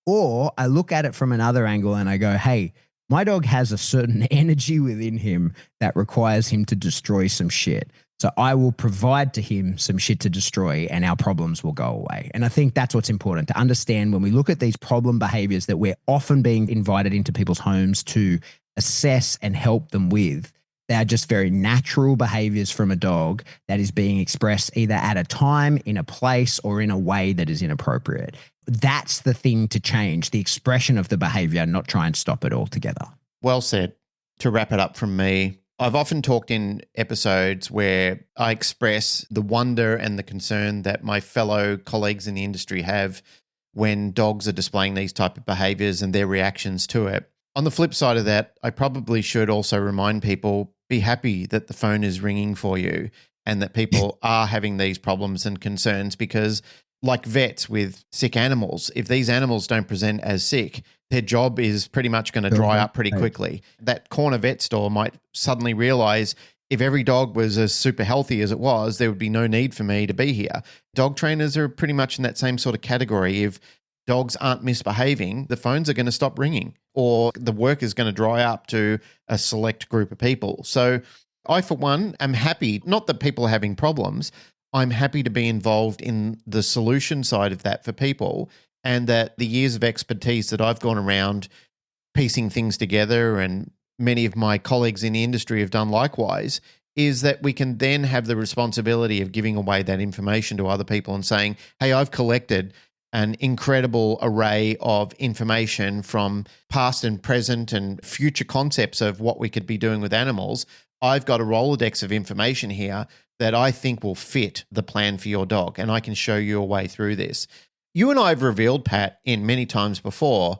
Or I look at it from another angle and I go, hey, my dog has a certain energy within him that requires him to destroy some shit. So I will provide to him some shit to destroy and our problems will go away. And I think that's what's important to understand when we look at these problem behaviors that we're often being invited into people's homes to assess and help them with. They are just very natural behaviors from a dog that is being expressed either at a time, in a place, or in a way that is inappropriate. That's the thing to change, the expression of the behavior, not try and stop it altogether. Well said. To wrap it up from me, I've often talked in episodes where I express the wonder and the concern that my fellow colleagues in the industry have when dogs are displaying these type of behaviors and their reactions to it. On the flip side of that, I probably should also remind people, be happy that the phone is ringing for you and that people are having these problems and concerns, because like vets with sick animals, if these animals don't present as sick, their job is pretty much going to dry up pretty quickly. That corner vet store might suddenly realize if every dog was as super healthy as it was, there would be no need for me to be here. Dog trainers are pretty much in that same sort of category. If dogs aren't misbehaving, the phones are going to stop ringing or the work is going to dry up to a select group of people. So I, for one, am happy, not that people are having problems, I'm happy to be involved in the solution side of that for people, and that the years of expertise that I've gone around piecing things together, and many of my colleagues in the industry have done likewise, is that we can then have the responsibility of giving away that information to other people and saying, hey, I've collected an incredible array of information from past and present and future concepts of what we could be doing with animals. I've got a Rolodex of information here that I think will fit the plan for your dog, and I can show you a way through this. You and I have revealed, Pat, in many times before,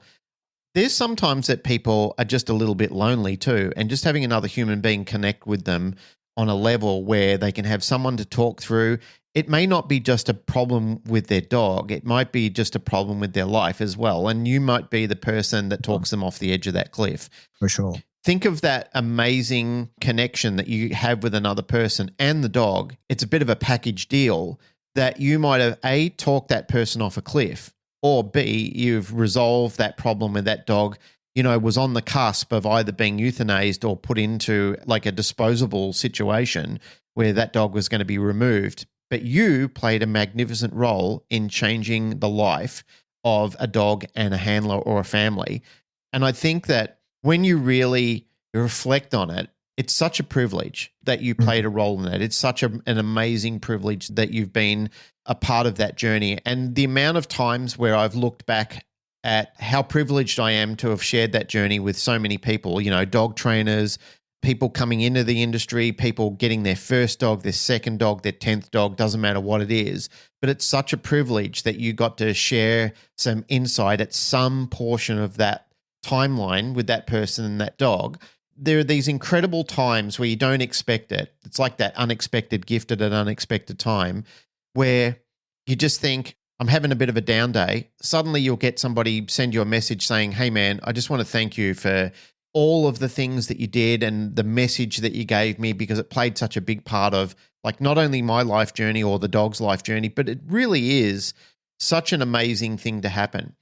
there's sometimes that people are just a little bit lonely too, and just having another human being connect with them on a level where they can have someone to talk through. It may not be just a problem with their dog. It might be just a problem with their life as well. And you might be the person that talks them off the edge of that cliff. For sure. Think of that amazing connection that you have with another person and the dog. It's a bit of a package deal that you might have, A, talked that person off a cliff, or B, you've resolved that problem with that dog, was on the cusp of either being euthanized or put into like a disposable situation where that dog was going to be removed. But you played a magnificent role in changing the life of a dog and a handler or a family. And I think that when you really reflect on it, it's such a privilege that you played a role in that. It's such an amazing privilege that you've been a part of that journey. And the amount of times where I've looked back at how privileged I am to have shared that journey with so many people, dog trainers, people coming into the industry, people getting their first dog, their second dog, their 10th dog, doesn't matter what it is. But it's such a privilege that you got to share some insight at some portion of that timeline with that person and that dog. There are these incredible times where you don't expect it. It's like that unexpected gift at an unexpected time where you just think, I'm having a bit of a down day. Suddenly you'll get somebody send you a message saying, hey man, I just want to thank you for all of the things that you did and the message that you gave me, because it played such a big part of like not only my life journey or the dog's life journey, but it really is such an amazing thing to happen.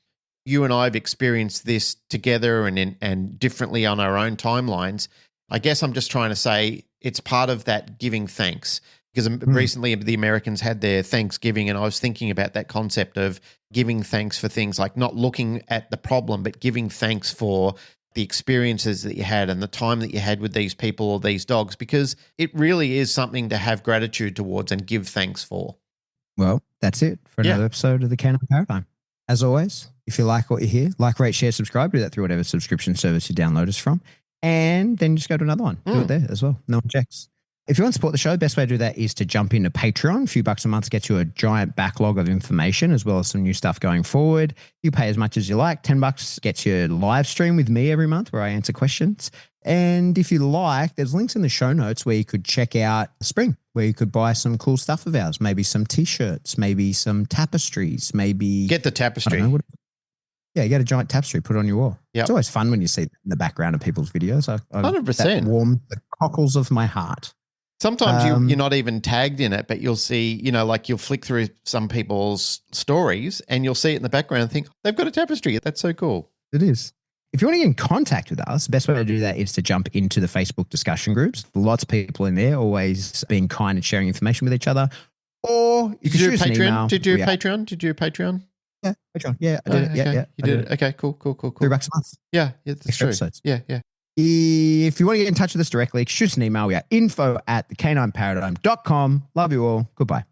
You and I have experienced this together and differently on our own timelines. I guess I'm just trying to say it's part of that giving thanks, because recently the Americans had their Thanksgiving, and I was thinking about that concept of giving thanks for things like not looking at the problem, but giving thanks for the experiences that you had and the time that you had with these people or these dogs, because it really is something to have gratitude towards and give thanks for. Well, that's it for another episode of the Canine Paradigm. As always, if you like what you hear, like, rate, share, subscribe. Do that through whatever subscription service you download us from. And then just go to another one. Do it there as well. No one checks. If you want to support the show, the best way to do that is to jump into Patreon. A few bucks a month gets you a giant backlog of information as well as some new stuff going forward. You pay as much as you like. $10 gets you a live stream with me every month where I answer questions. And if you like, there's links in the show notes where you could check out Spring, where you could buy some cool stuff of ours, maybe some T-shirts, maybe some tapestries, maybe... Get the tapestry. You get a giant tapestry, put it on your wall. Yep. It's always fun when you see the background of people's videos. 100%. That warms the cockles of my heart. Sometimes you're not even tagged in it, but you'll see, like you'll flick through some people's stories and you'll see it in the background and think, they've got a tapestry. That's so cool. It is. If you want to get in contact with us, the best way to do that is to jump into the Facebook discussion groups. Lots of people in there always being kind and sharing information with each other. Or you can shoot us an email. Did you do Patreon? Did you do Patreon? Yeah, Patreon. Yeah, I did it. Okay. Yeah. You did it. Okay, cool. $3 a month. Yeah, that's Extra true. episodes. Yeah. If you want to get in touch with us directly, shoot us an email. We are info@thecanineparadigm.com. Love you all. Goodbye.